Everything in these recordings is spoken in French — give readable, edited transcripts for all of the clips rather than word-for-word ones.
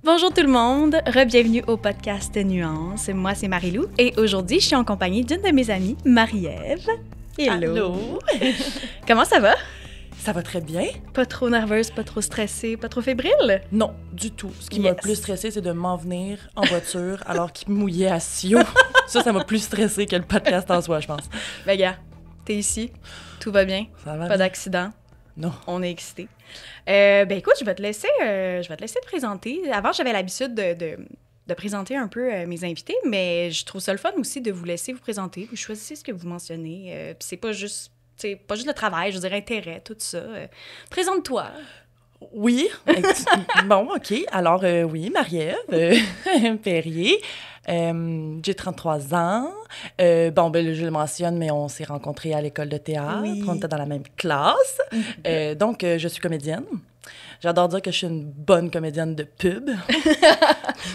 Bonjour tout le monde, re-bienvenue au podcast Nuances. Moi, c'est Marie-Lou et aujourd'hui, je suis en compagnie d'une de mes amies, Marie-Ève. Hello! Allô? Comment ça va? Ça va très bien? Pas trop nerveuse, pas trop stressée, pas trop fébrile? Non, du tout. Ce qui m'a le plus stressé, c'est de m'en venir en voiture alors qu'il mouillait à Sio. Ça m'a plus stressé que le podcast en soi, je pense. Ben gars, t'es ici, tout va bien, Ça va pas bien? d'accident, Non. on est excités. Ben écoute, je vais te laisser te présenter. Avant, j'avais l'habitude de présenter un peu mes invités, mais je trouve ça le fun aussi de vous laisser vous présenter. Vous choisissez ce que vous mentionnez. Puis c'est pas juste le travail, je veux dire intérêt, tout ça. Présente-toi. Oui. Bon, OK. Alors, oui, Marie-Ève Perrier. J'ai 33 ans. Bon, ben, je le mentionne, mais on s'est rencontrés à l'école de théâtre. Oui. On était dans la même classe. Donc, je suis comédienne. J'adore dire que je suis une bonne comédienne de pub.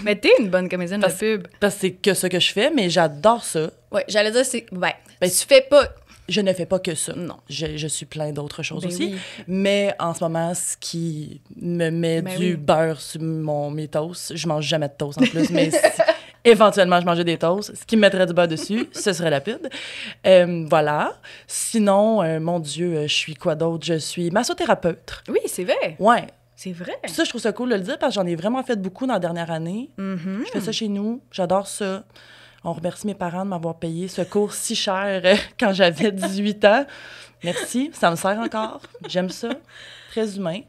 Mais t'es une bonne comédienne de pub. Parce que c'est que ce que je fais, mais j'adore ça. Ouais, j'allais dire, c'est... Ben, Ben, tu fais pas... Je ne fais pas que ça. Non. Je suis plein d'autres choses Ben aussi. oui. Mais en ce moment, ce qui me met Ben du oui. beurre sur mes toasts, je mange jamais de toast en plus, mais si éventuellement je mangeais des toasts, ce qui me mettrait du beurre dessus, ce serait la pub. Voilà. Sinon, mon Dieu, je suis quoi d'autre? Je suis massothérapeute. Oui, c'est vrai. Ouais. C'est vrai. Ça, je trouve ça cool de le dire parce que j'en ai vraiment fait beaucoup dans la dernière année. Mhm. Je fais ça chez nous. J'adore ça. On remercie mes parents de m'avoir payé ce cours si cher quand j'avais 18 ans. Merci, ça me sert encore. J'aime ça. Très humain.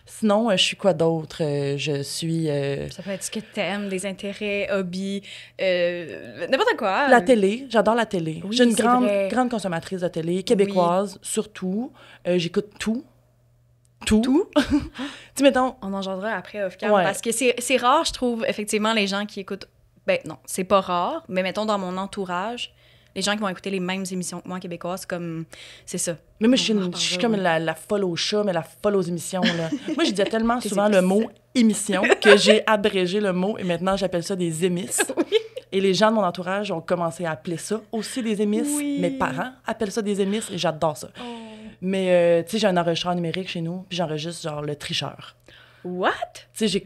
Sinon, je suis quoi d'autre? Je suis... Ça peut être ce que t'aimes, des intérêts, hobbies, n'importe quoi. la télé. J'adore la télé. Oui, Je suis une c'est grande, vrai. grande consommatrice de télé, québécoise, surtout. J'écoute tout. Tout? Tout? Tu sais, mettons... On en genrera après off-cam, Ouais. parce que c'est rare, je trouve, effectivement, les gens qui écoutent... Ben non, c'est pas rare, mais mettons dans mon entourage, les gens qui vont écouter les mêmes émissions que moi québécoises, comme... C'est ça. Mais moi, je On en suis reparlera, comme ouais. la folle aux chats, mais la folle aux émissions, là. Moi, je disais tellement T'es souvent le épices. mot « émission » que j'ai abrégé le mot et maintenant, j'appelle ça des émisses. Oui. Et les gens de mon entourage ont commencé à appeler ça aussi des émisses. Oui. Mes parents appellent ça des émisses et j'adore ça. Oh. Mais, tu sais, j'ai un enregistreur numérique chez nous, puis j'enregistre, genre, le tricheur. What? Tu sais,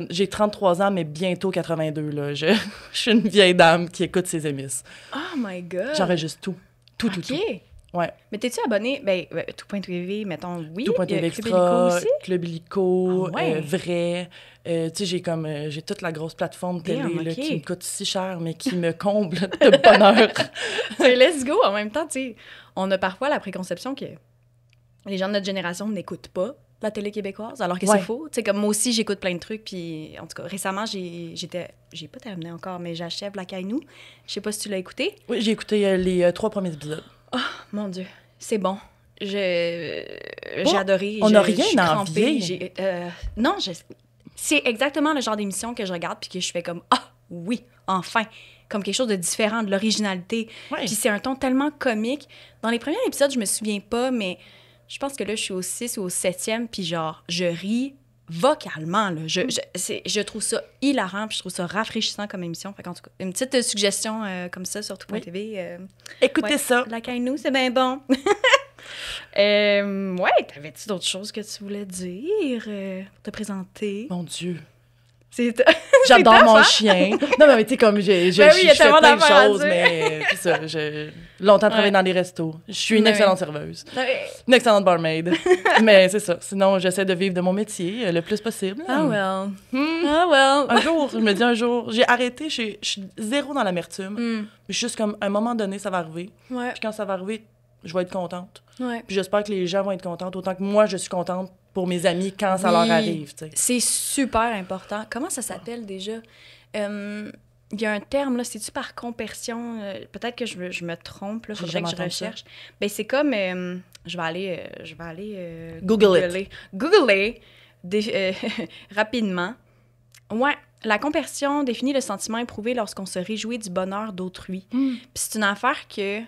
j'ai 33 ans, mais bientôt 82, là. Je suis une vieille dame qui écoute ses émisses. Oh my God! J'enregistre tout. Tout, tout, OK. tout. Ouais. Mais t'es-tu abonné? Ben, Tout.tv, mettons, oui. Tout.tv Il y a Club Illico Extra, aussi? Club Illico, Ah ouais. Vrai. Tu sais, j'ai toute la grosse plateforme télé Damn, là, ok. qui me coûte si cher, mais qui me comble de bonheur. C'est let's go! En même temps, tu sais, on a parfois la préconception que les gens de notre génération n'écoutent pas la télé québécoise, alors que Ouais. c'est faux. Tu sais, comme moi aussi, j'écoute plein de trucs, puis en tout cas, récemment, j'ai pas terminé encore, mais j'achève La Caille-Nou. Je sais pas si tu l'as écouté. Oui, j'ai écouté les 3 premiers épisodes. Mon Dieu, c'est bon. J'ai Oh, adoré. on n'a rien Je suis à crampée. envier. Non, c'est exactement le genre d'émission que je regarde puis que je fais comme « Ah, oui, enfin! » Comme quelque chose de différent, de l'originalité. Ouais. Puis c'est un ton tellement comique. Dans les premiers épisodes, je me souviens pas, mais je pense que là, je suis au 6 ou au 7e, puis genre, je ris vocalement, là. Je trouve ça hilarant, puis je trouve ça rafraîchissant comme émission. Fait qu'en tout cas, une petite suggestion comme ça sur tout.tv. Écoutez Ouais, ça. La Caille-Nou, c'est bien bon. Ouais, t'avais-tu d'autres choses que tu voulais dire pour te présenter? Mon Dieu. C'est J'adore tough, mon hein? chien. Non, mais tu sais, comme j'ai Ben oui, il y a je fais tellement plein de d'affaires à choses, dire. mais c'est ça. J'ai longtemps travaillé Ouais. dans des restos. Je suis une Ouais. excellente serveuse. Ouais. Une excellente barmaid. Mais c'est ça. Sinon, j'essaie de vivre de mon métier le plus possible. Ah well. Hmm. Ah well. Un jour, je me dis un jour, j'ai arrêté, je suis zéro dans l'amertume. Hmm. Je suis juste comme, à un moment donné, ça va arriver. Ouais, Puis quand ça va arriver, je vais être contente. ouais. Puis j'espère que les gens vont être contents autant que moi, je suis contente pour mes amis quand ça Oui. leur arrive, tu sais. C'est super important. Comment ça s'appelle déjà? Il y a un terme, là, c'est-tu par compersion? Peut-être que je me trompe, là, J'ai faudrait jamais que je entendu ça. recherche. Ben, c'est comme... je vais aller Google it. Googler rapidement. Ouais, la compersion définit le sentiment éprouvé lorsqu'on se réjouit du bonheur d'autrui. Puis c'est une affaire que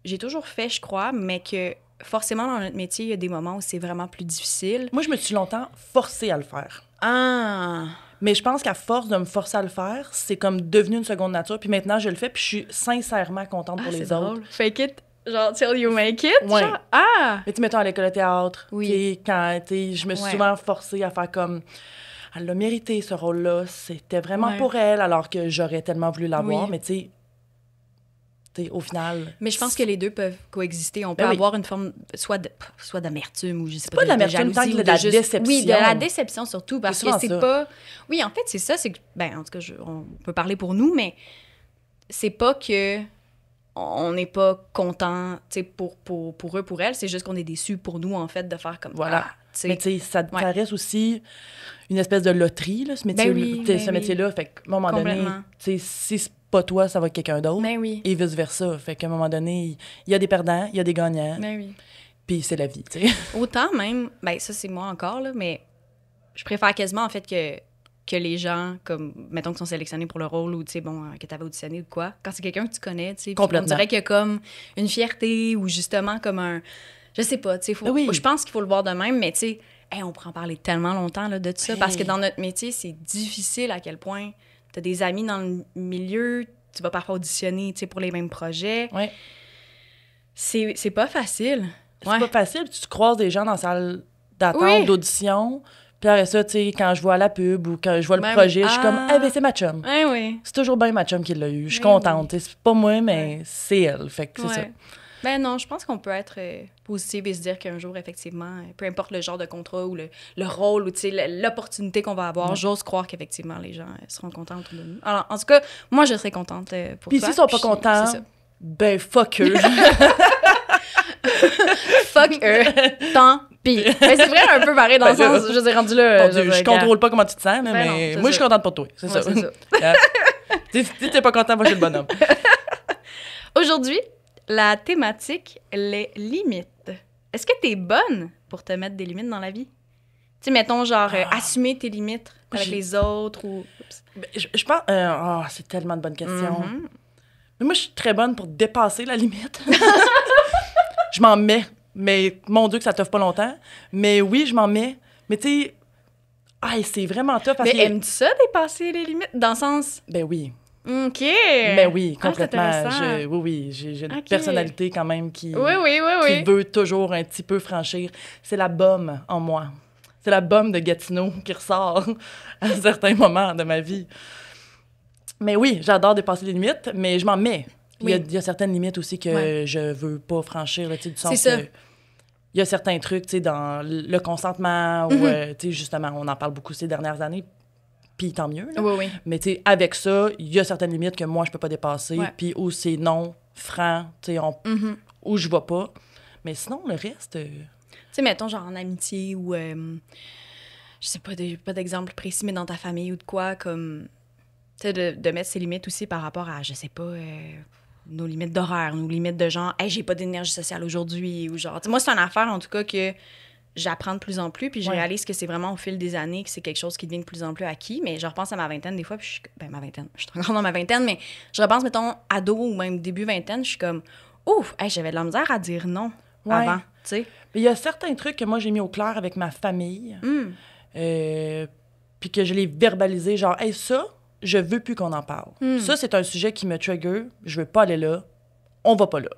j'ai toujours fait, je crois, mais que forcément, dans notre métier, il y a des moments où c'est vraiment plus difficile. Moi, je me suis longtemps forcée à le faire. Ah! Mais je pense qu'à force de me forcer à le faire, c'est comme devenu une seconde nature. Puis maintenant, je le fais, puis je suis sincèrement contente pour Ah, les c'est autres. drôle. Fake it, genre, till you make it, Ouais. genre? Ah! Mais tu mettons à l'école de théâtre, Oui. tu sais, quand je me suis Ouais. souvent forcée à faire comme... elle l'a mérité, ce rôle-là. C'était vraiment Ouais. pour elle, alors que j'aurais tellement voulu l'avoir. Oui. Mais tu sais, au final... Mais je pense que les deux peuvent coexister. On peut Ben oui. avoir une forme soit d'amertume ou je sais pas de l'amertume, tant que de la déception. Oui, de la déception surtout, parce C'est que souvent c'est ça. pas... Oui, en fait, c'est ça. C'est que, ben, en tout cas, on peut parler pour nous, mais c'est pas que on n'est pas content, tu sais, pour eux, pour elles. C'est juste qu'on est déçus pour nous, en fait, de faire comme... Voilà. Ah, tu sais. Mais tu sais, ça Ouais. reste aussi une espèce de loterie, là, ce métier, oui, ce ben oui. métier-là. Fait qu'à un moment donné, Complètement. tu sais, si c'est pas toi, ça va être quelqu'un d'autre. Ben oui. Et vice-versa. Fait qu'à un moment donné, il y a des perdants, il y a des gagnants, Ben oui. puis c'est la vie, tu sais. Autant même, ben ça, c'est moi encore, là, mais je préfère quasiment, en fait, que les gens, comme, mettons, qui sont sélectionnés pour le rôle ou, tu sais, bon, que t'avais auditionné ou quoi, quand c'est quelqu'un que tu connais, tu sais, puis Complètement. on dirait qu'il y a comme une fierté ou justement comme un... Je sais pas, tu sais, Oui. je pense qu'il faut le voir de même, mais tu sais, hey, on pourrait en parler tellement longtemps, là, de tout ça, parce que Hey. dans notre métier, c'est difficile à quel point t'as des amis dans le milieu, tu vas parfois auditionner, tu sais, pour les mêmes projets. Ouais. C'est pas facile. C'est Ouais. pas facile. Tu croises des gens dans la salle d'attente, Oui. d'audition. Puis après ça, tu sais, quand je vois la pub ou quand je vois le Ben projet, oui. je suis comme, Ah. eh ben c'est ma chum. Ouais, oui. C'est toujours bien ma chum qui l'a eu. Je suis Ben contente. Tu sais, c'est pas moi, mais c'est elle. Fait que c'est ça. Ouais. Ben non, je pense qu'on peut être positive et se dire qu'un jour, effectivement, peu importe le genre de contrat ou le rôle ou l'opportunité qu'on va avoir, j'ose croire qu'effectivement, les gens seront contents autour de nous. Alors, en tout cas, moi, je serais contente pour Puis toi. s'ils sont pas Puis, contents, c'est ça. ben fuck eux. Fuck eux. Tant pis. Ben, c'est vrai, un peu pareil dans le Ben, sens, je les ai rendus là. Mon Dieu, je contrôle pas comment tu te sens, là, Ben non, mais c'est moi, je suis ça. contente pour toi. C'est Ouais, ça. c'est ça. Si t'es pas content, moi, je suis le bonhomme. Aujourd'hui, la thématique, les limites. Est-ce que t'es bonne pour te mettre des limites dans la vie? Tu sais, mettons, genre, assumer tes limites avec J'ai- les autres ou... Oups. Ben, je pense... c'est tellement de bonnes questions. Mhm. Mais moi, je suis très bonne pour dépasser la limite. Je m'en mets. Mais mon Dieu, que ça t'offre pas longtemps. Mais oui, je m'en mets. Mais tu sais... c'est vraiment tough parce Mais que... aimes-tu ça, dépasser les limites? Dans le sens... Ben oui. OK. Ben oui, Ah, c'est complètement. intéressant. Oui, j'ai une Ok. personnalité quand même qui Oui. veut toujours un petit peu franchir. C'est la bombe en moi. C'est la bombe de Gatineau qui ressort à certains moments de ma vie. Mais oui, j'adore dépasser les limites, mais je m'en mets. Oui. Il y a certaines limites aussi que Ouais. je veux pas franchir, là, tu sais, du sens C'est ça. que... Il y a certains trucs, tu sais, dans le consentement, ou, Mhm. tu sais, justement, on en parle beaucoup ces dernières années, puis tant mieux, là. Oui. Mais tu sais, avec ça, il y a certaines limites que moi, je peux pas dépasser, Ouais. puis où c'est non, franc, tu sais, Mhm. où je vais pas. Mais sinon, le reste... Tu sais, mettons, genre en amitié ou... je sais pas, pas d'exemple précis, mais dans ta famille ou de quoi, comme... Tu sais, de mettre ses limites aussi par rapport à, je sais pas, nos limites d'horaire, nos limites de genre, hey, j'ai pas d'énergie sociale aujourd'hui, ou genre... Tu sais, moi, c'est une affaire, en tout cas, que j'apprends de plus en plus, puis je Ouais. réalise que c'est vraiment au fil des années que c'est quelque chose qui devient de plus en plus acquis, mais je repense à ma vingtaine des fois, puis je suis... Ben, ma vingtaine, je suis encore dans ma vingtaine, mais je repense, mettons, ado ou même début vingtaine, je suis comme, ouf, hey, j'avais de la misère à dire non Ouais. avant, tu sais. Mais il y a certains trucs que moi, j'ai mis au clair avec ma famille, Hum. puis que je l'ai verbalisé, genre, hey, ça, je veux plus qu'on en parle. Hmm. Ça, c'est un sujet qui me trigger, je veux pas aller là, on va pas là.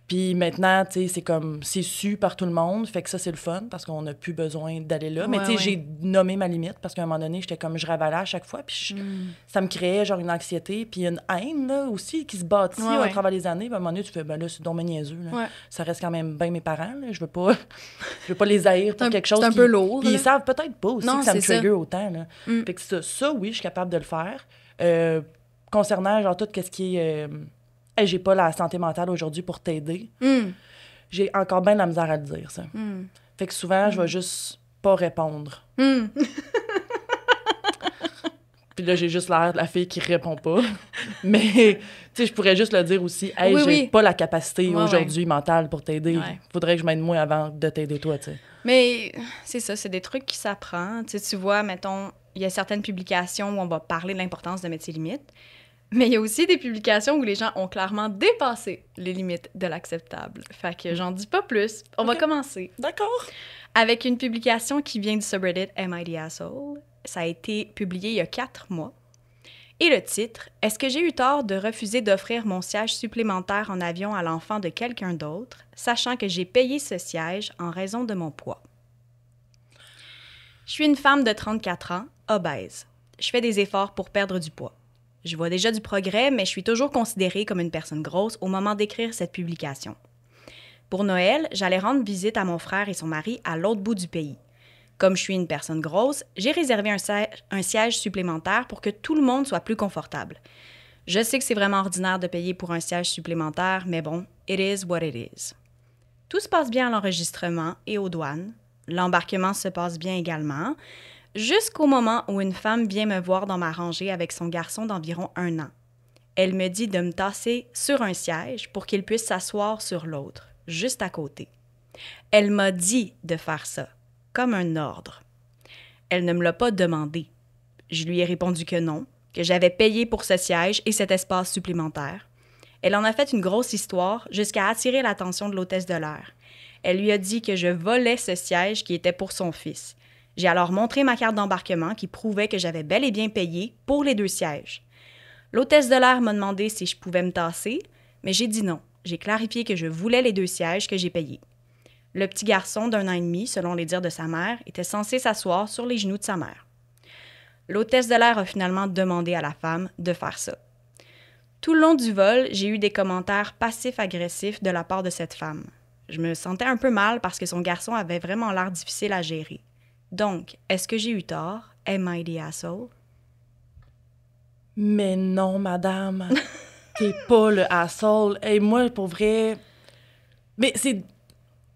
Puis maintenant, tu sais, c'est comme, c'est su par tout le monde, fait que ça, c'est le fun, parce qu'on n'a plus besoin d'aller là. Mais Ouais, tu sais, ouais. j'ai nommé ma limite, parce qu'à un moment donné, j'étais comme, je ravalais à chaque fois, puis ça me créait, genre, une anxiété, puis une haine, là, aussi, qui se bâtit Ouais, au ouais. travers des années. Puis à un moment donné, tu fais, ben là, c'est donc bien niaiseux, là. Ouais. Ça reste quand même bien mes parents, là. Je veux pas les haïr pour quelque chose C'est un qui- peu lourd, Puis là. ils savent peut-être pas aussi Non, que ça me c'est ça. trigger autant, là. Mm. Fait que ça, oui, je suis capable de le faire. Concernant, genre, tout ce qui est... hey, j'ai pas la santé mentale aujourd'hui pour t'aider. Hum. J'ai encore bien de la misère à le dire, ça. Hum. Fait que souvent, je vais juste pas répondre. Hum. Puis là, j'ai juste l'air de la fille qui répond pas. Mais, tu sais, je pourrais juste le dire aussi. Hey, Oui, j'ai oui. pas la capacité Ouais, aujourd'hui mentale pour t'aider. Ouais. Faudrait que je m'aide moi avant de t'aider toi, tu sais. Mais c'est ça, c'est des trucs qui s'apprennent. Tu sais, tu vois, mettons, il y a certaines publications où on va parler de l'importance de mettre ses limites, mais il y a aussi des publications où les gens ont clairement dépassé les limites de l'acceptable. Fait que j'en dis pas plus. On va Ok. commencer D'accord. avec une publication qui vient du subreddit Am I the Asshole? Ça a été publié il y a 4 mois. Et le titre, « Est-ce que j'ai eu tort de refuser d'offrir mon siège supplémentaire en avion à l'enfant de quelqu'un d'autre, sachant que j'ai payé ce siège en raison de mon poids? » Je suis une femme de 34 ans, obèse. Je fais des efforts pour perdre du poids. Je vois déjà du progrès, mais je suis toujours considérée comme une personne grosse au moment d'écrire cette publication. Pour Noël, j'allais rendre visite à mon frère et son mari à l'autre bout du pays. Comme je suis une personne grosse, j'ai réservé un siège supplémentaire pour que tout le monde soit plus confortable. Je sais que c'est vraiment ordinaire de payer pour un siège supplémentaire, mais bon, it is what it is. Tout se passe bien à l'enregistrement et aux douanes. L'embarquement se passe bien également, jusqu'au moment où une femme vient me voir dans ma rangée avec son garçon d'environ 1 an. Elle me dit de me tasser sur un siège pour qu'il puisse s'asseoir sur l'autre, juste à côté. Elle m'a dit de faire ça, comme un ordre. Elle ne me l'a pas demandé. Je lui ai répondu que non, que j'avais payé pour ce siège et cet espace supplémentaire. Elle en a fait une grosse histoire jusqu'à attirer l'attention de l'hôtesse de l'air. Elle lui a dit que je volais ce siège qui était pour son fils. J'ai alors montré ma carte d'embarquement qui prouvait que j'avais bel et bien payé pour les 2 sièges. L'hôtesse de l'air m'a demandé si je pouvais me tasser, mais j'ai dit non. J'ai clarifié que je voulais les 2 sièges que j'ai payés. Le petit garçon d'1 an et demi, selon les dires de sa mère, était censé s'asseoir sur les genoux de sa mère. L'hôtesse de l'air a finalement demandé à la femme de faire ça. Tout le long du vol, j'ai eu des commentaires passifs-agressifs de la part de cette femme. Je me sentais un peu mal parce que son garçon avait vraiment l'air difficile à gérer. Donc, est-ce que j'ai eu tort? Am I the asshole? Mais non, madame. T'es pas le asshole. Et moi, pour vrai... Mais c'est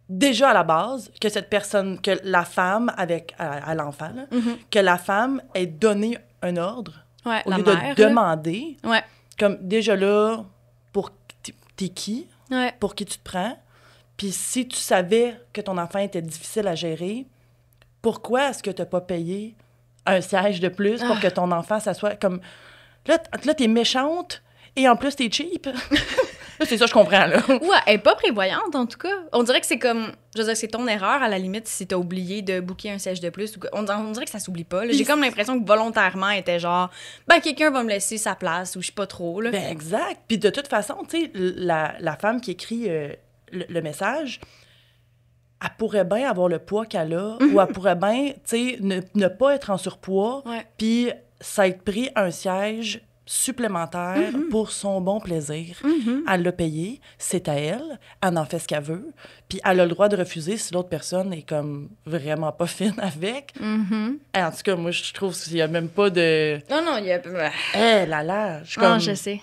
déjà à la base que cette personne, que la femme avec à l'enfant, là, que la femme ait donné un ordre Ouais, au la lieu mère, de là. demander. Ouais, Comme déjà là, pour t'es qui? ouais. Pour qui tu te prends? Puis si tu savais que ton enfant était difficile à gérer, pourquoi est-ce que tu n'as pas payé un siège de plus pour que ton enfant s'assoie comme... Là, t'es méchante et en plus, t'es cheap. Là, c'est ça, je comprends, là. Ouais, elle est pas prévoyante, en tout cas. On dirait que c'est comme... Je veux dire, c'est ton erreur, à la limite, si t'as oublié de booker un siège de plus. On dirait que ça s'oublie pas. Là. J'ai comme l'impression que volontairement, elle était genre... Ben, quelqu'un va me laisser sa place ou je sais pas trop, là. Ben, exact. Puis de toute façon, tu sais, la femme qui écrit le message... Elle pourrait bien avoir le poids qu'elle a, ou elle pourrait bien, tu sais, ne pas être en surpoids, puis s'être pris un siège supplémentaire pour son bon plaisir. Elle l'a payé, c'est à elle, elle en fait ce qu'elle veut, puis elle a le droit de refuser si l'autre personne est comme vraiment pas fine avec. Et en tout cas, moi, je trouve qu'il y a même pas de... Non, il y a... Eh là là! Non, je sais.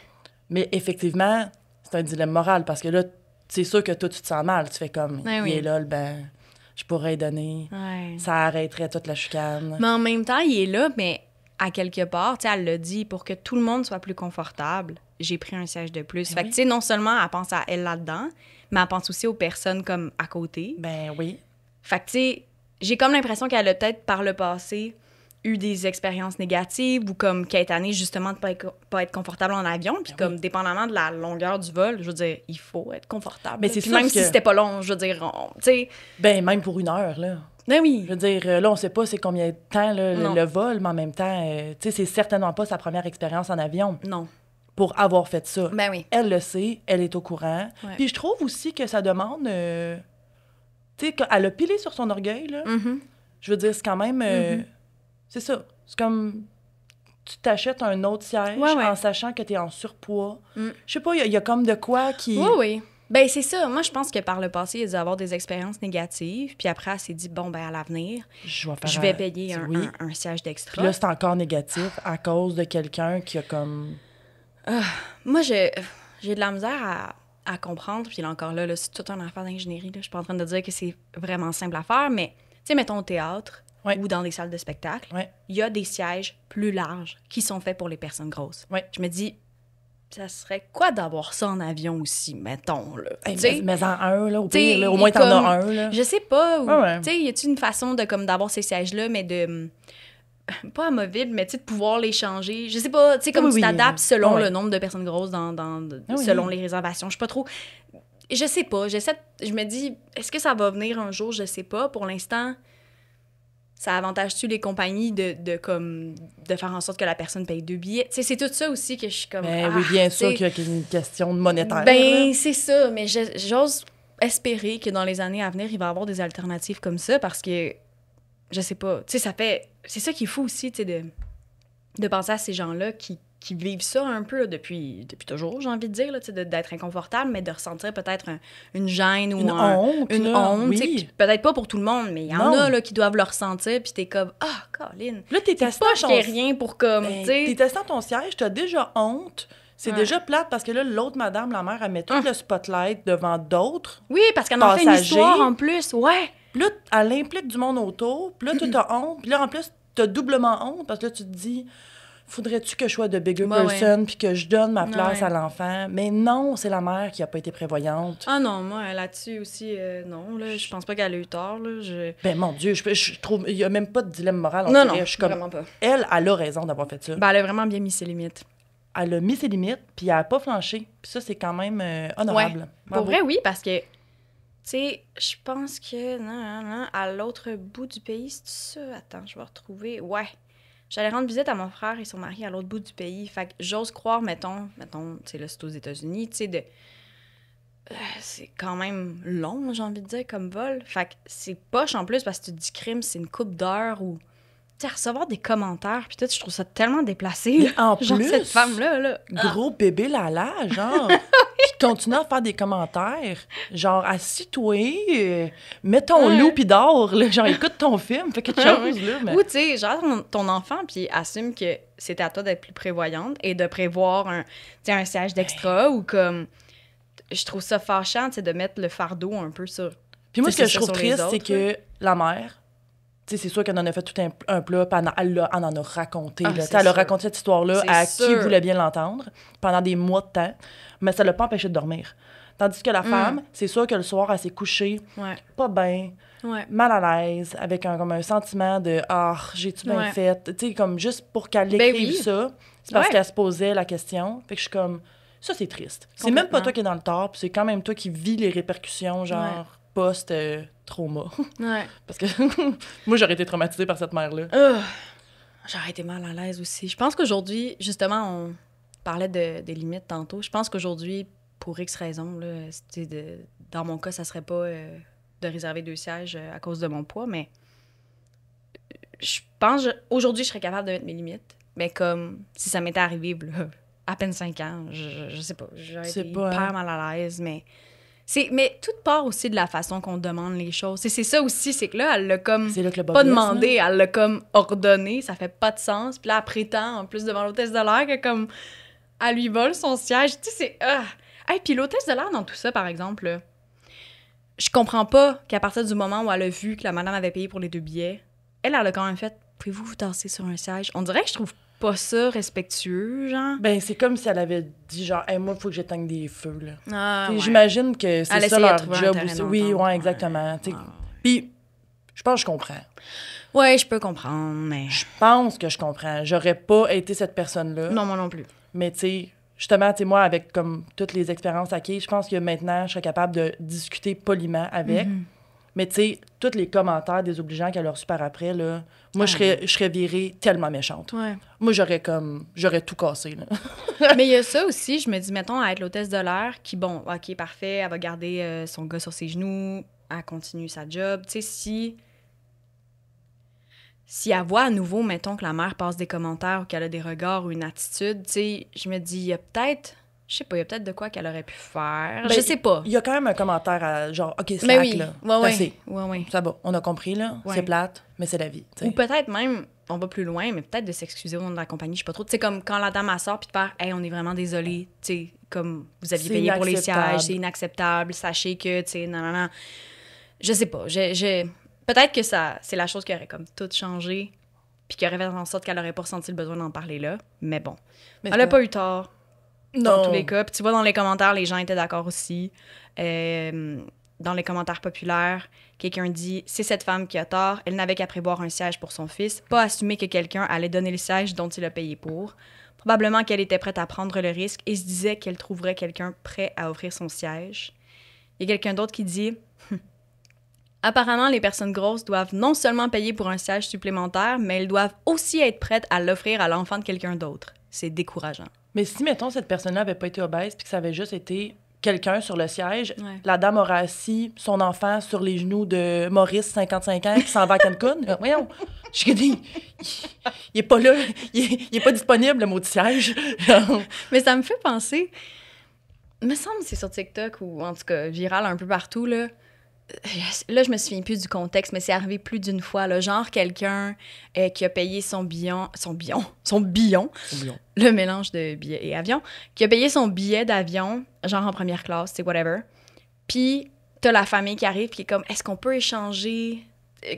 Mais effectivement, c'est un dilemme moral, parce que là, c'est sûr que toi, tu te sens mal. Tu fais comme, Ben oui. il est là, ben, je pourrais y donner. Ouais. Ça arrêterait toute la chicane. Mais en même temps, il est là, mais à quelque part, tu sais, elle l'a dit, pour que tout le monde soit plus confortable, j'ai pris un siège de plus. Fait que, tu sais, non seulement elle pense à elle là-dedans, mais elle pense aussi aux personnes comme à côté. Ben oui. Fait que, tu sais, j'ai comme l'impression qu'elle a peut-être par le passé eu des expériences négatives ou comme qu'elle est tannée justement de pas être confortable en avion. Puis comme, dépendamment de la longueur du vol, je veux dire, il faut être confortable. Mais c'est puis sûr même que... si c'était pas long, je veux dire, tu sais... Ben, même pour 1 heure, là. Ben oui. Je veux dire, là, on sait pas c'est combien de temps là, le vol, mais en même temps, tu sais, c'est certainement pas sa première expérience en avion. Non. Pour avoir fait ça. Ben oui. Elle le sait, elle est au courant. Ouais. Puis je trouve aussi que ça demande... tu sais, elle a pilé sur son orgueil, là. Je veux dire, c'est quand même... c'est ça. C'est comme... Tu t'achètes un autre siège en sachant que t'es en surpoids. Je sais pas, il y a comme de quoi qui... Oui. Ben c'est ça. Moi, je pense que par le passé, il a dû avoir des expériences négatives. Puis après, elle s'est dit, bon, ben à l'avenir, je vais payer un siège d'extra. Puis là, c'est encore négatif à cause de quelqu'un qui a comme... Moi, j'ai de la misère à comprendre. Puis là, encore là, c'est toute une affaire d'ingénierie. Là. Je suis pas en train de dire que c'est vraiment simple à faire, mais tu sais, mettons au théâtre ou dans des salles de spectacle, il y a des sièges plus larges qui sont faits pour les personnes grosses. Je me dis... Ça serait quoi d'avoir ça en avion aussi, mettons, là? Mais en un, là, au pire, là, au moins t'en as un, là. Je sais pas. Tu sais, y a-t-il une façon de, comme, d'avoir ces sièges-là, mais de... Pas amovibles, mais tu sais, de pouvoir les changer. Je sais pas, tu sais, comme tu t'adaptes selon le nombre de personnes grosses, selon les réservations. Je sais pas trop... Je sais pas. Je me dis, est-ce que ça va venir un jour? Je sais pas. Pour l'instant... Ça avantage-tu les compagnies de faire en sorte que la personne paye 2 billets? T'sais, c'est tout ça aussi que je suis comme... oui, bien sûr qu'il y a une question de monétaire. Ben, c'est ça. Mais j'ose espérer que dans les années à venir, il va y avoir des alternatives comme ça parce que je sais pas. Tu sais, ça fait... C'est ça qui est fou aussi, tu sais, de penser à ces gens-là qui vivent ça un peu là, depuis toujours, j'ai envie de dire, là, d'être inconfortable, mais de ressentir peut-être une gêne ou une honte, tu sais, oui. peut-être pas pour tout le monde, mais il y en a là, qui doivent le ressentir, puis t'es comme « Ah, Colin! » Là, t'es C'est pas qu'il y ait rien pour comme, tu sais... T'es assis dans ton siège, t'as déjà honte. C'est déjà plate parce que là, l'autre madame, la mère, elle met tout le spotlight devant d'autres. Oui, parce qu'elle en fait une histoire en plus, ouais. Puis là, elle implique du monde autour, puis là, tu as honte. Puis là, en plus, t'as doublement honte parce que là, tu te dis... Faudrait-tu que je sois de bigger person puis que je donne ma place à l'enfant? Mais non, c'est la mère qui a pas été prévoyante. Ah non, moi, là-dessus aussi, non, là, je pense pas qu'elle a eu tort, là. Ben, mon Dieu, je trouve... Il y a même pas de dilemme moral. Non, je suis comme, vraiment pas. Elle a raison d'avoir fait ça. Ben, elle a vraiment bien mis ses limites. Elle a mis ses limites, puis elle a pas flanché. Puis ça, c'est quand même honorable. Ouais. Pour vrai, oui, parce que, tu sais, je pense que, non, à l'autre bout du pays, c'est ça? Attends, je vais retrouver. Ouais. J'allais rendre visite à mon frère et son mari à l'autre bout du pays. Fait que j'ose croire, mettons, tu sais, là, c'est aux États-Unis, tu sais, c'est quand même long, j'ai envie de dire, comme vol. Fait que c'est poche en plus parce que tu te dis crime, c'est une couple d'heures où, tu sais, recevoir des commentaires, puis tout, je trouve ça tellement déplacé. Là. En genre, plus, cette femme-là, là. Gros bébé Lala, genre, qui continue à faire des commentaires. Genre, assis-toi, mets ton loup pis dors, là. Genre, écoute ton film, fais quelque chose, là. Mais... Ou, tu sais, genre, ton enfant, puis assume que c'était à toi d'être plus prévoyante et de prévoir un siège d'extra ou comme... Je trouve ça fâchant, tu sais, de mettre le fardeau un peu sur... Puis moi, ce que je trouve triste, c'est que la mère... Tu sais, c'est sûr qu'elle en a fait tout un plat, puis elle en a raconté. Elle a raconté cette histoire-là à qui voulait bien l'entendre pendant des mois de temps, mais ça l'a pas empêché de dormir. Tandis que la femme, c'est sûr que le soir, elle s'est couchée pas bien, mal à l'aise, avec comme un sentiment de « Ah, j'ai-tu bien fait? » Tu sais, comme juste pour qu'elle écrive ça, c'est parce qu'elle se posait la question. Fait que je suis comme... Ça, c'est triste. C'est même pas toi qui es dans le tort, puis c'est quand même toi qui vis les répercussions, genre... post-trauma. Ouais. Parce que moi, j'aurais été traumatisée par cette mère-là. J'aurais été mal à l'aise aussi. Je pense qu'aujourd'hui, justement, on parlait des limites tantôt. Je pense qu'aujourd'hui, pour X raisons, là, dans mon cas, ça serait pas de réserver 2 sièges à cause de mon poids, mais je pense aujourd'hui, je serais capable de mettre mes limites. Mais comme si ça m'était arrivé là, à peine 5 ans, je sais pas. J'aurais été hyper mal à l'aise, mais... Mais tout part aussi de la façon qu'on demande les choses. C'est ça aussi, c'est que là, elle l'a comme pas demandé, elle l'a comme ordonné, ça fait pas de sens. Puis là, elle prétend, en plus, devant l'hôtesse de l'air, que comme, elle lui vole son siège. Tu sais, c'est... Hey, puis l'hôtesse de l'air, dans tout ça, par exemple, là, je comprends pas qu'à partir du moment où elle a vu que la madame avait payé pour les 2 billets, elle a quand même fait « Pouvez-vous vous tasser sur un siège? » On dirait que je trouve pas ça respectueux, genre. Ben, c'est comme si elle avait dit, genre, hey, moi, il faut que j'éteigne des feux, là. Ah, ouais. J'imagine que c'est ça leur job aussi. Oui, ouais, exactement. Puis, je pense que je comprends. Ouais, je peux comprendre, mais... Je pense que je comprends. J'aurais pas été cette personne-là. Non, moi non plus. Mais, tu sais, justement, tu sais, moi, avec comme toutes les expériences acquises, je pense que maintenant, je serais capable de discuter poliment avec. Mais, tu sais, tous les commentaires désobligeants qu'elle a reçus par après, là, moi, je serais virée tellement méchante. Ouais. Moi, j'aurais tout cassé, là. Mais il y a ça aussi, je me dis, mettons, à être l'hôtesse de l'air, qui, bon, OK, parfait, elle va garder son gars sur ses genoux, elle continue sa job. Tu sais, si elle voit à nouveau, mettons, que la mère passe des commentaires ou qu'elle a des regards ou une attitude, tu sais, je me dis, il y a peut-être... Je sais pas, il y a peut-être de quoi qu'elle aurait pu faire. Je sais pas. Il y a quand même un commentaire à genre, OK, slack, oui. là. Ouais. Ça va, on a compris, là. Ouais. C'est plate, mais c'est la vie. T'sais. Ou peut-être même, on va plus loin, mais peut-être de s'excuser au nom de la compagnie, je sais pas trop. Tu sais, comme quand la dame elle sort puis de faire, hey, on est vraiment désolé, tu sais, comme vous aviez payé pour les sièges, c'est inacceptable, sachez que, tu sais, non. Je sais pas. Peut-être que c'est la chose qui aurait comme tout changé puis qui aurait fait en sorte qu'elle aurait pas ressenti le besoin d'en parler là. Mais bon, elle a pas eu tort. Dans tous les cas. Puis tu vois, dans les commentaires, les gens étaient d'accord aussi. Dans les commentaires populaires, quelqu'un dit « C'est cette femme qui a tort. Elle n'avait qu'à prévoir un siège pour son fils, pas assumer que quelqu'un allait donner le siège dont il a payé pour. Probablement qu'elle était prête à prendre le risque et se disait qu'elle trouverait quelqu'un prêt à offrir son siège. » Il y a quelqu'un d'autre qui dit « Apparemment, les personnes grosses doivent non seulement payer pour un siège supplémentaire, mais elles doivent aussi être prêtes à l'offrir à l'enfant de quelqu'un d'autre. C'est décourageant. » Mais si, mettons, cette personne-là avait pas été obèse puis que ça avait juste été quelqu'un sur le siège. Ouais. La dame aura assis son enfant sur les genoux de Maurice, 55 ans, qui s'en va à Cancun. Voyons, je dis, il est pas là, il est pas disponible, le maudit siège. Mais ça me fait penser... Il me semble que c'est sur TikTok ou en tout cas viral un peu partout, là. Là, je me souviens plus du contexte, mais c'est arrivé plus d'une fois, là. Genre quelqu'un qui a payé son billon, le mélange de billet et avion, qui a payé son billet d'avion, genre en première classe, c'est whatever. Puis t'as la famille qui arrive qui est comme, est-ce qu'on peut échanger?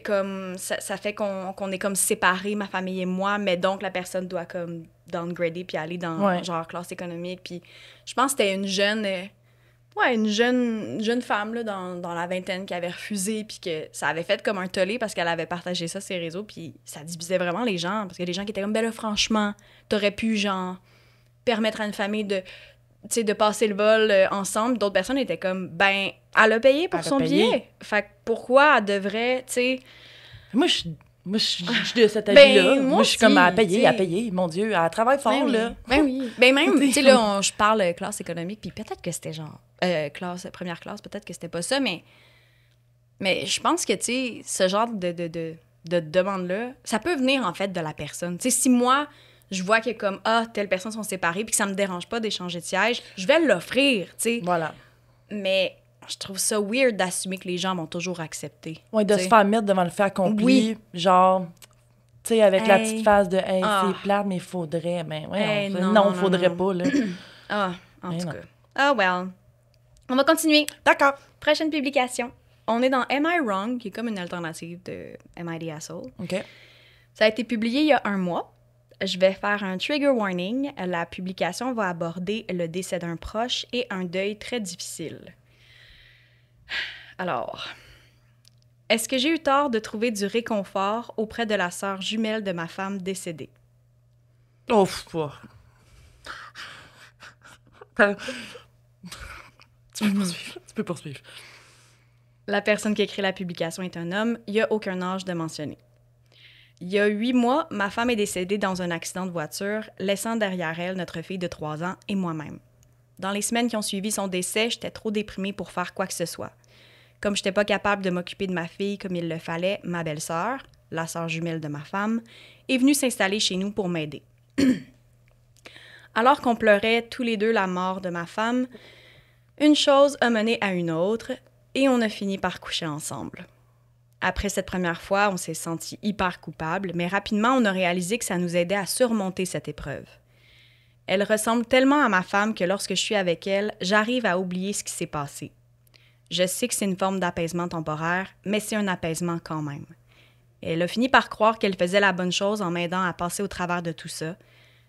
Comme ça fait qu'on est comme séparés, ma famille et moi, mais donc la personne doit comme downgrader puis aller dans genre classe économique. Puis je pense que c'était une jeune femme là, dans la vingtaine qui avait refusé puis que ça avait fait comme un tollé parce qu'elle avait partagé ça sur ses réseaux puis ça divisait vraiment les gens parce que les gens qui étaient comme, ben là, franchement, t'aurais pu genre permettre à une famille de passer le vol ensemble. D'autres personnes étaient comme, ben, elle a payé pour son billet. Fait que pourquoi elle devrait, tu sais... Moi, je suis de cet avis-là. Moi, je suis comme, à payer, mon Dieu. Elle travaille fort, ben là. Oui. Ben oui. Ben même, tu sais, là, je parle classe économique, puis peut-être que c'était genre... première classe, peut-être que c'était pas ça, mais je pense que, tu sais, ce genre de demande-là, ça peut venir, en fait, de la personne. Tu sais, si moi... je vois que comme, telle personne sont séparées puis que ça me dérange pas d'échanger de siège, je vais l'offrir, tu sais. Voilà. Mais je trouve ça weird d'assumer que les gens vont toujours accepter. Oui, de se faire mettre devant le fait accompli, genre, tu sais, avec la petite phase de « Hey, c'est plate, mais il faudrait... » Ben, ouais, non, faudrait pas, là. En tout cas. Ah, well. On va continuer. D'accord. Prochaine publication. On est dans Am I Wrong, qui est comme une alternative de Am I the Asshole. OK. Ça a été publié il y a 1 mois. Je vais faire un trigger warning. La publication va aborder le décès d'un proche et un deuil très difficile. Alors, est-ce que j'ai eu tort de trouver du réconfort auprès de la sœur jumelle de ma femme décédée? Oh, Tu peux poursuivre. La personne qui a écrit la publication est un homme. Il n'y a aucun âge de mentionner. Il y a 8 mois, ma femme est décédée dans un accident de voiture, laissant derrière elle notre fille de 3 ans et moi-même. Dans les semaines qui ont suivi son décès, j'étais trop déprimée pour faire quoi que ce soit. Comme je n'étais pas capable de m'occuper de ma fille comme il le fallait, ma belle-sœur, la sœur jumelle de ma femme, est venue s'installer chez nous pour m'aider. Alors qu'on pleurait tous les deux la mort de ma femme, une chose a mené à une autre et on a fini par coucher ensemble. Après cette première fois, on s'est senti hyper coupable, mais rapidement, on a réalisé que ça nous aidait à surmonter cette épreuve. Elle ressemble tellement à ma femme que lorsque je suis avec elle, j'arrive à oublier ce qui s'est passé. Je sais que c'est une forme d'apaisement temporaire, mais c'est un apaisement quand même. Elle a fini par croire qu'elle faisait la bonne chose en m'aidant à passer au travers de tout ça.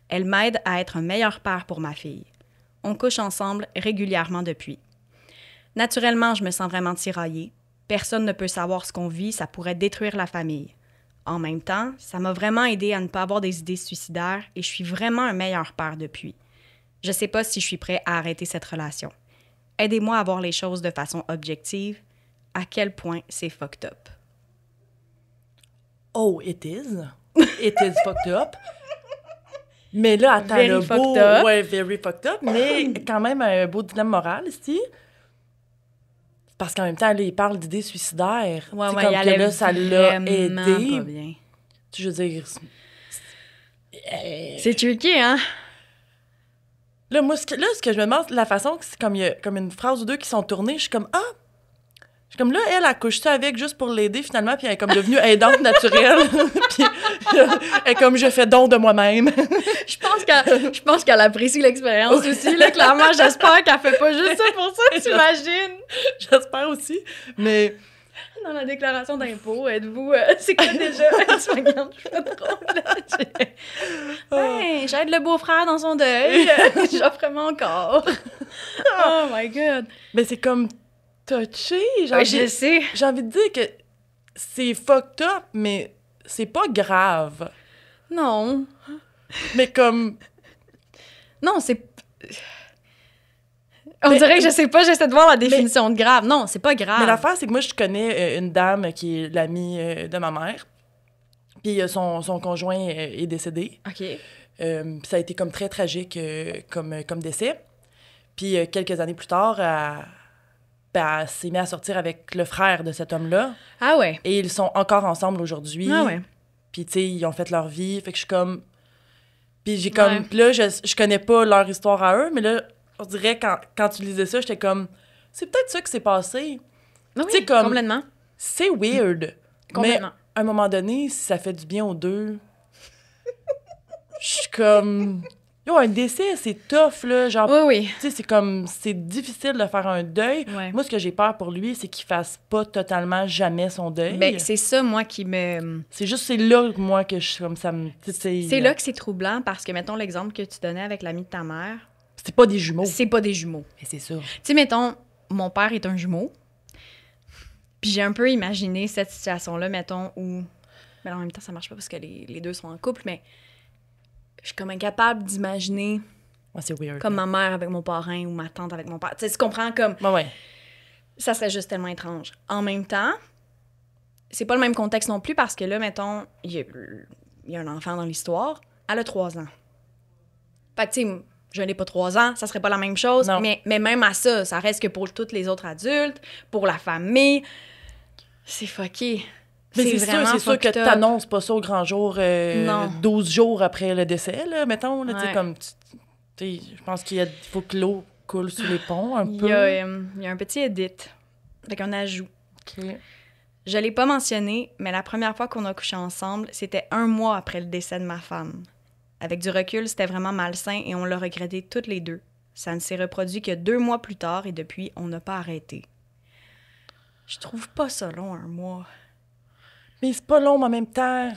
Elle m'aide à être un meilleur père pour ma fille. On couche ensemble régulièrement depuis. Naturellement, je me sens vraiment tiraillée. Personne ne peut savoir ce qu'on vit, ça pourrait détruire la famille. En même temps, ça m'a vraiment aidée à ne pas avoir des idées suicidaires et je suis vraiment un meilleur père depuis. Je sais pas si je suis prêt à arrêter cette relation. Aidez-moi à voir les choses de façon objective. À quel point c'est fucked up. Oh, it is. It is fucked up. Mais là, attends, Very le fucked beau... up. Ouais, very fucked up, mais quand même un beau dilemme moral, ici. Parce qu'en même temps, là, il parle d'idées suicidaires. Ouais, c'est ouais, comme il que allait là, ça l'a vraiment aidé. pas bien. Je veux dire... C'est tricky, hein? Là, moi, ce que je me demande, la façon que c'est comme il y a comme une phrase ou deux qui sont tournées, je suis comme, je suis comme là, elle accouche ça avec juste pour l'aider finalement, puis elle est comme devenue aidante naturelle. Puis elle est comme, je fais don de moi-même. Je pense qu'elle apprécie l'expérience aussi, là. Clairement, j'espère qu'elle fait pas juste ça pour ça, t'imagines? J'espère aussi, mais... Dans la déclaration d'impôt, êtes-vous... c'est quoi déjà? Tu me regardes, je suis pas drôle, là. Hey, j'aide le beau-frère dans son deuil. J'offre-moi encore. Oh my God. Mais c'est comme touché. Je sais. J'ai envie de dire que c'est fucked up, mais c'est pas grave. Non. Mais comme... Non, c'est... On dirait que je sais pas, j'essaie de voir la définition de grave. Non, c'est pas grave. Mais l'affaire, c'est que moi, je connais une dame qui est l'amie de ma mère. Puis son conjoint est décédé. OK. Ça a été comme très tragique comme décès. Puis quelques années plus tard, elle s'est mise à sortir avec le frère de cet homme-là. Ah ouais. Et ils sont encore ensemble aujourd'hui. Ah ouais. Puis, tu sais, ils ont fait leur vie. Fait que je suis comme... Puis j'ai comme... Puis là, je connais pas leur histoire à eux, mais là, on dirait, quand tu lisais ça, j'étais comme... C'est peut-être ça qui s'est passé. Oui, tu sais, comme... complètement. C'est weird. Complètement. Mais à un moment donné, si ça fait du bien aux deux, je suis comme... Yo, un décès, c'est tough, là. Genre, Oui. tu sais, c'est comme... C'est difficile de faire un deuil. Ouais. Moi, ce que j'ai peur pour lui, c'est qu'il fasse pas totalement jamais son deuil. Ben, c'est ça, moi, qui me... C'est juste, c'est là, moi, que je suis comme ça me... C'est là que c'est troublant, parce que, mettons, l'exemple que tu donnais avec l'ami de ta mère... C'est pas des jumeaux. C'est pas des jumeaux. Mais c'est ça. Tu sais, mettons, mon père est un jumeau, puis j'ai un peu imaginé cette situation-là, mettons, où... Mais en même temps, ça marche pas parce que les deux sont en couple, mais je suis comme incapable d'imaginer Ouais, c'est weird. comme ma mère avec mon parrain ou ma tante avec mon père. Tu sais, tu comprends comme... Ouais. Ça serait juste tellement étrange. En même temps, c'est pas le même contexte non plus parce que là, mettons, il y a un enfant dans l'histoire, elle a 3 ans. Fait que, tu sais, je n'ai pas 3 ans, ça serait pas la même chose, Non. mais même à ça reste que pour tous les autres adultes, pour la famille, c'est fucké. Mais c'est sûr que t'annonces pas ça au grand jour, Non. 12 jours après le décès, là, mettons. Là, tu sais, Ouais. comme... je pense qu'il faut que l'eau coule sous les ponts, un Il peu. y a un petit edit, avec un ajout. OK. Je l'ai pas mentionné, mais la première fois qu'on a couché ensemble, c'était 1 mois après le décès de ma femme. Avec du recul, c'était vraiment malsain et on l'a regretté toutes les deux. Ça ne s'est reproduit que 2 mois plus tard et depuis, on n'a pas arrêté. Je trouve pas ça long, 1 mois. Mais c'est pas long, mais en même temps...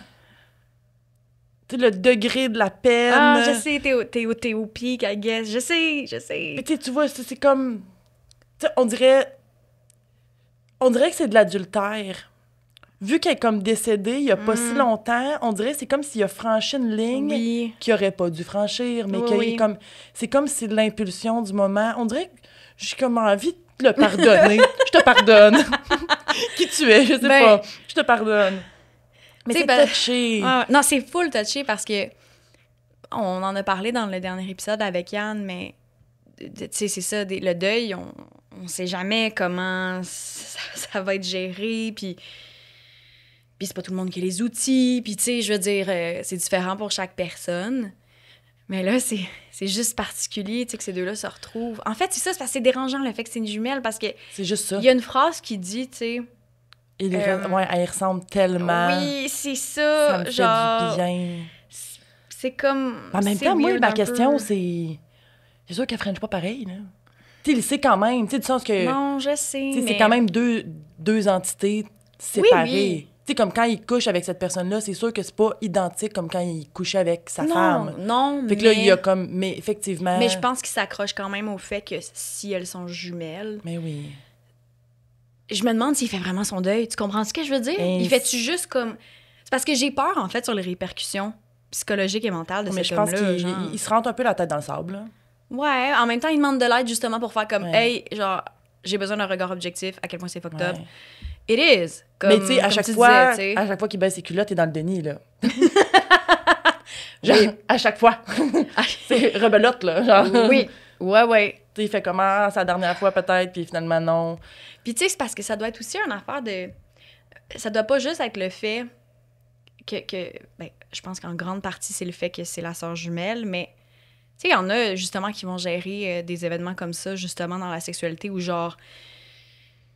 Tu sais, le degré de la peine... Ah, je sais, t'es au pic, I guess. Je sais. Mais tu vois, c'est comme... Tu sais, on dirait que c'est de l'adultère. Vu qu'elle est comme décédée il y a pas si longtemps, on dirait que c'est comme s'il a franchi une ligne Oui. qu'il aurait pas dû franchir, mais Oui. c'est comme si l'impulsion du moment... On dirait que j'ai comme envie de le pardonner. Je te pardonne. Qui tu es, je sais pas. Je te pardonne. Mais T'sais, c'est touché. Non, c'est full touché parce que on en a parlé dans le dernier épisode avec Yann, mais tu sais, c'est ça, le deuil, on sait jamais comment ça va être géré, puis c'est pas tout le monde qui a les outils, puis tu sais, je veux dire, c'est différent pour chaque personne. Mais là, c'est juste particulier, tu sais, que ces deux-là se retrouvent. En fait, c'est ça, c'est parce que c'est dérangeant le fait que c'est une jumelle, parce que C'est juste ça. il y a une phrase qui dit, tu sais... Ouais, elle y ressemble tellement. Oui, c'est ça. Ça me genre, fait du bien. c'est comme. En même c'est temps, moi, weird ma un question, peu. c'est sûr qu'elle ne pas pareil, là. Tu sais, il sait quand même, tu sais, du sens que... Non, je sais, Tu sais, mais... c'est quand même deux entités séparées. Oui. Tu sais, comme quand il couche avec cette personne-là, c'est sûr que c'est pas identique comme quand il couchait avec sa femme. Non, Fait que là, il y a comme... Mais effectivement... Mais je pense qu'il s'accroche quand même au fait que si elles sont jumelles... Mais oui. Je me demande s'il fait vraiment son deuil. Tu comprends ce que je veux dire? Ben, Il fait-tu juste comme... C'est parce que j'ai peur, en fait, sur les répercussions psychologiques et mentales de Mais cet je pense homme-là. qu'il genre. il se rentre un peu la tête dans le sable, là. Ouais, en même temps, il demande de l'aide justement pour faire comme... Ouais. Hey, genre, j'ai besoin d'un regard objectif, à quel point c'est fucked up. Ouais. It is. Comme, Mais tu sais, à comme chaque tu fois, disais, tu sais. à chaque fois qu'il baisse ses culottes, t'es dans le déni, là. Genre, à chaque fois. C'est rebelote, là. Genre. Oui, ouais. Tu sais, il fait comment, sa dernière fois peut-être, puis finalement non. Puis tu sais, c'est parce que ça doit être aussi une affaire de... Ça doit pas juste être le fait que ben, je pense qu'en grande partie, c'est le fait que c'est la sœur jumelle, mais tu sais, il y en a justement qui vont gérer des événements comme ça, justement dans la sexualité, où genre,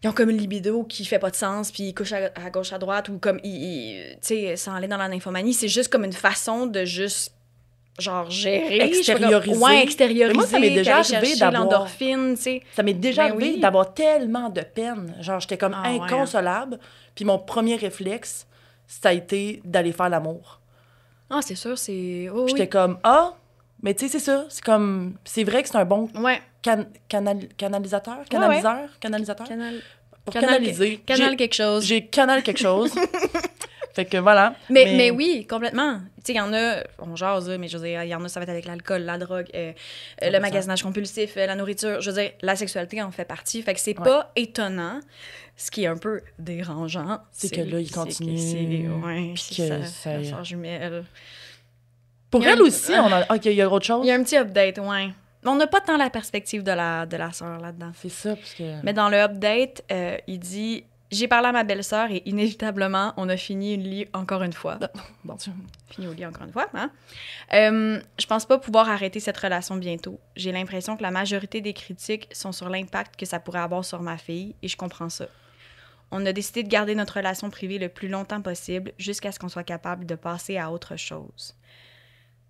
ils ont comme une libido qui fait pas de sens, puis ils couchent à gauche, à droite, ou comme, tu sais, sans aller dans la nymphomanie. C'est juste comme une façon de juste, genre, gérer. Extérioriser. Ouais, extérioriser. Mais moi, ça m'est puis déjà aller arrivé chercher d'avoir... l'endorphine, tu sais. Ça m'est déjà Ben arrivé oui. d'avoir tellement de peine. Genre, j'étais comme Ah, ouais, hein. inconsolable. Puis mon premier réflexe, ça a été d'aller faire l'amour. Ah, c'est sûr, c'est... Oh, J'étais oui. comme, mais tu sais, c'est ça. C'est comme... C'est vrai que c'est un bon Ouais. canalisateur? Ouais, Canalisateur? Canalisateur? Pour canaliser. Canal quelque chose. J'ai canal quelque chose. Fait que voilà. Mais oui, complètement. Tu sais, il y en a, on jase, là, mais je veux dire, il y en a, ça va être avec l'alcool, la drogue, le magasinage compulsif, la nourriture. Je veux dire, la sexualité en fait partie. Fait que c'est pas étonnant. Ce qui est un peu dérangeant, c'est que là, il continue. Ouais, puis c'est que sa sœur jumelle. Pour Il y a elle aussi, on a... OK, il y a autre chose? Il y a un petit update, ouais. on n'a pas tant la perspective de la sœur là-dedans. C'est ça, parce que... Mais dans le update, il dit « J'ai parlé à ma belle-sœur et inévitablement, on a fini le lit encore une fois. » Bon, fini au lit encore une fois, hein? Je pense pas pouvoir arrêter cette relation bientôt. J'ai l'impression que la majorité des critiques sont sur l'impact que ça pourrait avoir sur ma fille et je comprends ça. On a décidé de garder notre relation privée le plus longtemps possible jusqu'à ce qu'on soit capable de passer à autre chose.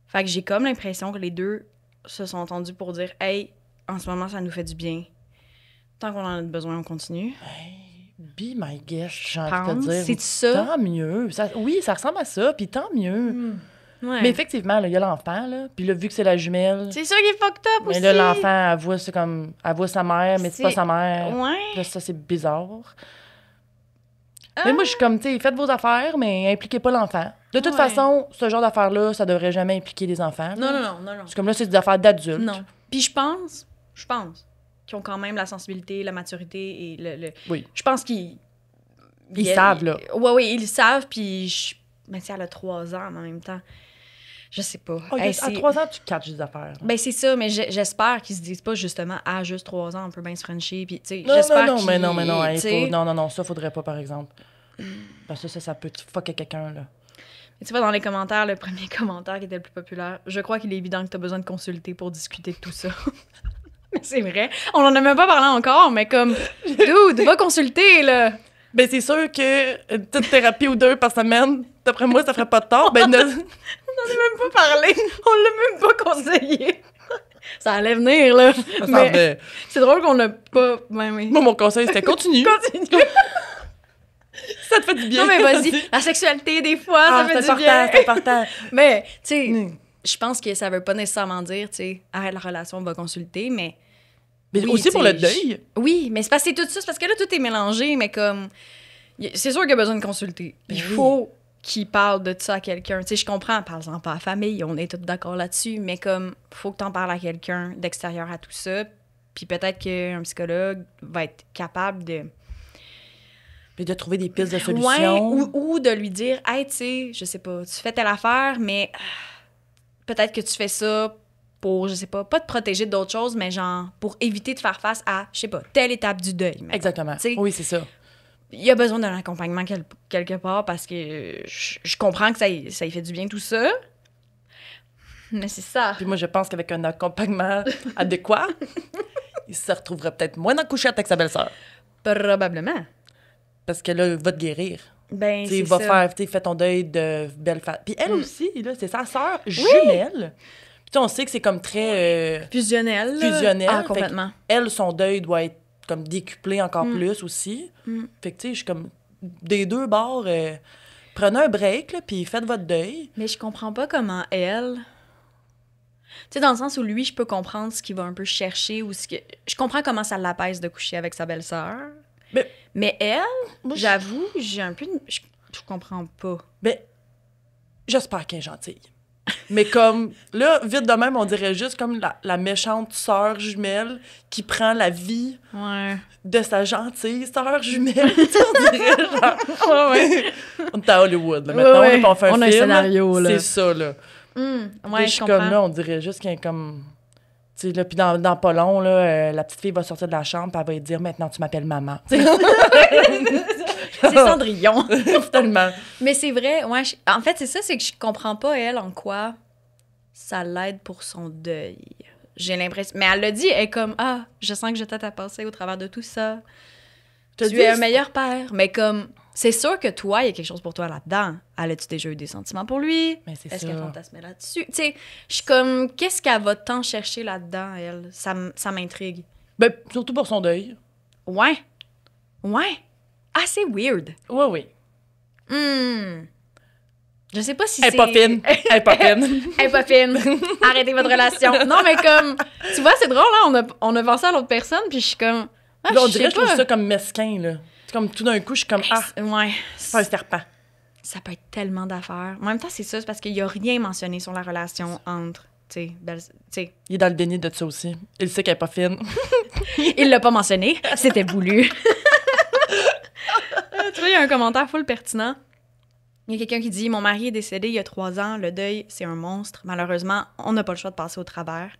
Fait que j'ai comme l'impression que les deux se sont entendus pour dire « Hey, en ce moment, ça nous fait du bien. Tant qu'on en a besoin, on continue. » Hey, be my guest, j'ai envie de te dire. C'est ça? Tant mieux. Oui, ça ressemble à ça, puis tant mieux. Ouais. Mais effectivement, il y a l'enfant, là. Puis là, vu que c'est la jumelle... C'est sûr qu'il est fucked up aussi. Mais là, l'enfant, elle voit sa mère, mais c'est pas sa mère. Ouais. Là, ça, c'est bizarre. Mais moi, je suis comme, tu sais, faites vos affaires, mais impliquez pas l'enfant. De toute façon, ce genre d'affaires-là, ça devrait jamais impliquer les enfants. Non. C'est comme là, c'est des affaires d'adultes. Non. Puis je pense qu'ils ont quand même la sensibilité, la maturité et le... Oui. Je pense qu'ils... Ils savent, là. Oui, ils le savent, puis... Mais tu sais, elle a 3 ans en même temps. Je sais pas. Oh, à 3 ans, tu catches des affaires. Ben c'est ça, mais j'espère qu'ils se disent pas justement « Ah, juste 3 ans, on peut bien se frencher. » Puis, tu sais, j'espère qu'ils... Non, ça, faudrait pas, par exemple. Parce que ça peut fucker quelqu'un, là. Mais tu vois, dans les commentaires, le premier commentaire qui était le plus populaire, je crois qu'il est évident que tu as besoin de consulter pour discuter de tout ça. Mais c'est vrai. On en a même pas parlé encore, mais comme, dude, va consulter, là. Ben, c'est sûr que une petite thérapie ou 2 par semaine, d'après moi, ça ferait pas de tort. Ben, On n'en a même pas parlé. On l'a même pas conseillé. Ça allait venir, là. Mais c'est drôle qu'on n'a pas... Ben, oui. Moi, mon conseil, c'était continue. Continue. Ça te fait du bien. Non, mais vas-y. La sexualité, des fois, ça fait du bien. C'est important. Mais, tu sais, je pense que ça veut pas nécessairement dire, tu sais, arrête la relation, on va consulter, mais... Mais oui, aussi pour le deuil. Oui, mais c'est parce que c'est tout ça. C'est parce que là, tout est mélangé, mais comme... C'est sûr qu'il a besoin de consulter. Il faut qu'il parle de ça à quelqu'un. Tu sais, je comprends, parle-en pas à la famille, on est tous d'accord là-dessus, mais comme, faut que t'en parles à quelqu'un d'extérieur à tout ça, puis peut-être qu'un psychologue va être capable de... Puis de trouver des pistes de solutions. Ouais, ou de lui dire, « Hey, tu sais, je sais pas, tu fais telle affaire, mais peut-être que tu fais ça pour, je sais pas te protéger d'autres choses, mais genre, pour éviter de faire face à, je sais pas, telle étape du deuil. » Exactement. T'sais, oui, c'est ça. Il y a besoin d'un accompagnement quelque part parce que je comprends que ça y fait du bien tout ça. Mais c'est ça. Puis moi, je pense qu'avec un accompagnement adéquat, il se retrouverait peut-être moins dans le couchette avec sa belle-sœur. Probablement. Parce que là, il va te guérir. Ben, c'est va ça. faire, fais ton deuil de belle femme. Puis elle aussi, là, c'est sa sœur jumelle. Puis on sait que c'est comme très... fusionnel. Fusionnel. Ah, complètement. Elle, son deuil doit être comme décuplé encore plus aussi. Fait que, tu sais, je suis comme... Des deux bords, prenez un break, là, puis faites votre deuil. Mais je comprends pas comment elle... Tu sais, dans le sens où lui, je peux comprendre ce qu'il va un peu chercher ou ce que... Je comprends comment ça l'apaise de coucher avec sa belle-sœur. Mais elle, moi, j'avoue, j'ai un peu... Je comprends pas. Mais j'espère qu'elle est gentille. Mais comme, là, vite de même, on dirait juste comme la méchante sœur jumelle qui prend la vie de sa gentille sœur jumelle. On dirait genre... On est à Hollywood, là. Maintenant, on fait un film. On a un scénario, là. C'est ça, là. Je suis comme là, on dirait juste qu'il y a comme... Tu sais, là, puis dans pas long, là, la petite fille va sortir de la chambre et elle va lui dire « Maintenant, tu m'appelles maman. » C'est Cendrillon. Tellement. Mais c'est vrai, en fait, c'est ça, c'est que je comprends pas, elle, en quoi ça l'aide pour son deuil. J'ai l'impression... Mais elle l'a dit, elle est comme « Ah, je sens que je t'ai à passer au travers de tout ça. Tu es un meilleur père. » Mais comme... C'est sûr que toi, il y a quelque chose pour toi là-dedans. Elle a-tu déjà eu des sentiments pour lui? Mais c'est Est-ce qu'elle fantasmait là-dessus? Tu sais, je suis comme, qu'est-ce qu'elle va tant chercher là-dedans, elle? Ça m'intrigue. Ben, surtout pour son deuil. Ouais. Assez weird. Oui. Je sais pas si Elle est pas fine. Elle est pas fine. Arrêtez votre relation. Non, mais comme, tu vois, c'est drôle, là, on a pensé à l'autre personne, puis je suis comme... Ah, là, on dirait que je trouve ça comme mesquin, là. Comme tout d'un coup, je suis comme c'est pas un serpent. Ça peut être tellement d'affaires. En même temps, c'est ça, c'est parce qu'il y a rien mentionné sur la relation entre, tu sais. Il est dans le déni de ça aussi. Il sait qu'elle est pas fine. Il l'a pas mentionné, c'était voulu. Tu vois, il y a un commentaire full pertinent. Il y a quelqu'un qui dit « Mon mari est décédé il y a 3 ans. Le deuil, c'est un monstre. Malheureusement, on n'a pas le choix de passer au travers.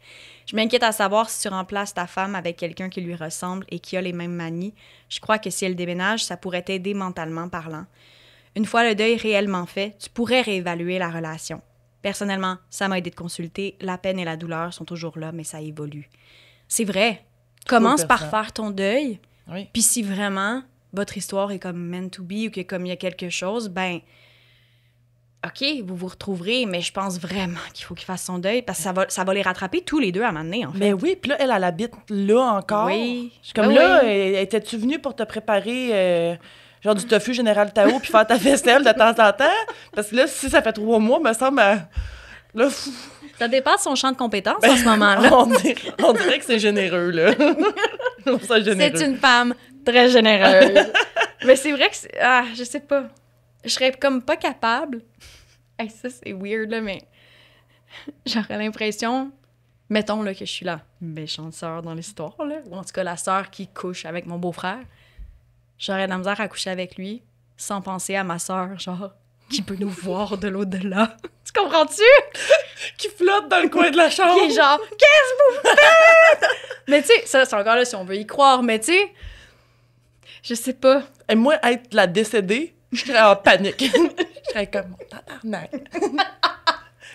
Je m'inquiète à savoir si tu remplaces ta femme avec quelqu'un qui lui ressemble et qui a les mêmes manies. Je crois que si elle déménage, ça pourrait t'aider mentalement parlant. Une fois le deuil réellement fait, tu pourrais réévaluer la relation. Personnellement, ça m'a aidé de consulter. La peine et la douleur sont toujours là, mais ça évolue. » C'est vrai. Commence par faire ton deuil. Oui. Puis si vraiment votre histoire est comme meant to be ou que comme il y a quelque chose, ben OK, vous vous retrouverez, mais je pense vraiment qu'il faut qu'il fasse son deuil parce que ça va les rattraper tous les deux à un moment donné, en fait. Mais oui, puis là, elle habite là encore. Oui. Je suis comme étais-tu venue pour te préparer genre du tofu Général Tao puis faire ta vaisselle de temps en temps? Parce que là, si ça fait 3 mois, me semble... Là, ça dépasse son champ de compétences en ce moment-là. On dirait que c'est généreux, là. C'est une femme très généreuse. Mais c'est vrai que je sais pas. Je serais comme pas capable. Hey, ça, c'est weird, là, mais j'aurais l'impression, mettons là, que je suis la méchante sœur dans l'histoire, là, ou en tout cas la sœur qui couche avec mon beau-frère. J'aurais de la misère à coucher avec lui sans penser à ma sœur, genre, qui peut nous voir de l'au-delà. Tu comprends-tu? Qui flotte dans le coin de la chambre. Qui est genre, qu'est-ce que vous faites? Mais tu sais, ça, c'est encore là si on veut y croire, mais tu sais, je sais pas. Et moi, être la décédée, je serais en panique. Je serais comme, tabarnak.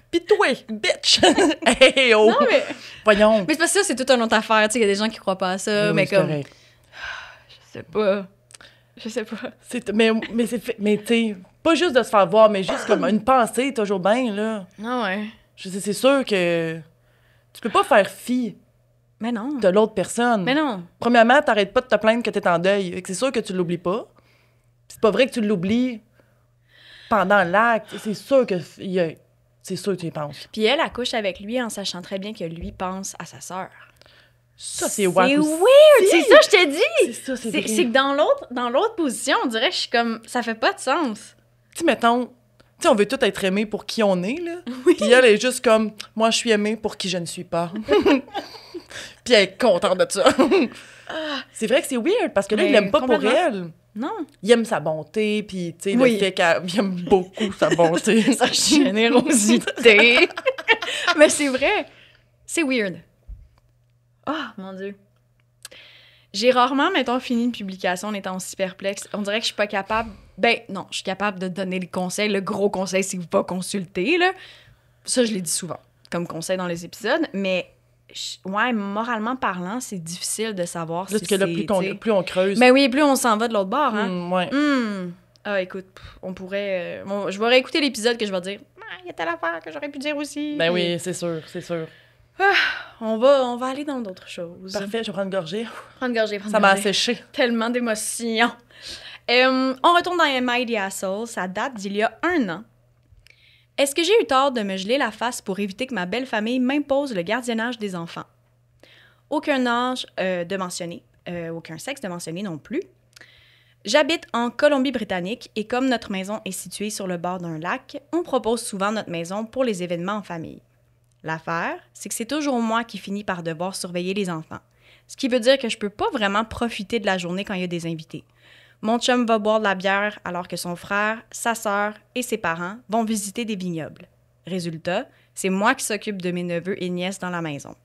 Pis toi, bitch! Hey, oh! Non, mais... Voyons. Mais c'est parce que ça, c'est toute une autre affaire. Tu sais, il y a des gens qui croient pas à ça, Oui, mais comme... correct. Je sais pas. Mais tu sais, pas juste de se faire voir, mais juste comme une pensée, toujours bien, là. Ah ouais. Je sais, c'est sûr que tu peux pas faire fi Mais non. de l'autre personne. Mais non. Premièrement, t'arrêtes pas de te plaindre que t'es en deuil. Fait que c'est sûr que tu l'oublies pas. C'est pas vrai que tu l'oublies pendant l'acte. C'est sûr que tu y penses. Puis elle accouche avec lui en sachant très bien que lui pense à sa sœur. Ça, c'est weird. C'est weird! C'est ça, je t'ai dit! C'est ça, c'est vrai. C'est que dans l'autre position, on dirait que je suis comme... Ça fait pas de sens. Tu sais, mettons... Tu sais, on veut tous être aimés pour qui on est, là. Oui. Puis elle est juste comme... Moi, je suis aimée pour qui je ne suis pas. Puis elle est contente de ça. C'est vrai que c'est weird, parce que là, il l'aime pas pour elle. Non. Il aime sa bonté, puis, tu sais, Oui. le fait qu'elle aime beaucoup sa bonté. Sa générosité. Mais c'est vrai. C'est weird. Oh, mon Dieu. J'ai rarement, mettons, fini une publication en étant aussi perplexe. On dirait que je suis pas capable... Ben, non, je suis capable de donner le conseil. Le gros conseil, c'est vous pas consulter, là. Ça, je l'ai dit souvent, comme conseil dans les épisodes. Mais, ouais, moralement parlant, c'est difficile de savoir Juste si que là, c'est... plus on creuse... Ben oui, plus on s'en va de l'autre bord, hein. Ouais. Ah, écoute, on pourrait... je vais réécouter l'épisode que je vais dire « il y a telle affaire que j'aurais pu dire aussi. » Ben oui, c'est sûr, c'est sûr. On va aller dans d'autres choses. Parfait, je vais prendre une gorgée. Prends une gorgée, Ça m'a asséché. Tellement d'émotions. On retourne dans Am I the Asshole. Ça date d'il y a 1 an. Est-ce que j'ai eu tort de me geler la face pour éviter que ma belle famille m'impose le gardiennage des enfants? Aucun âge de mentionner, aucun sexe de mentionner non plus. J'habite en Colombie-Britannique et comme notre maison est située sur le bord d'un lac, on propose souvent notre maison pour les événements en famille. L'affaire, c'est que c'est toujours moi qui finis par devoir surveiller les enfants. Ce qui veut dire que je peux pas vraiment profiter de la journée quand il y a des invités. Mon chum va boire de la bière alors que son frère, sa sœur et ses parents vont visiter des vignobles. Résultat, c'est moi qui s'occupe de mes neveux et nièces dans la maison.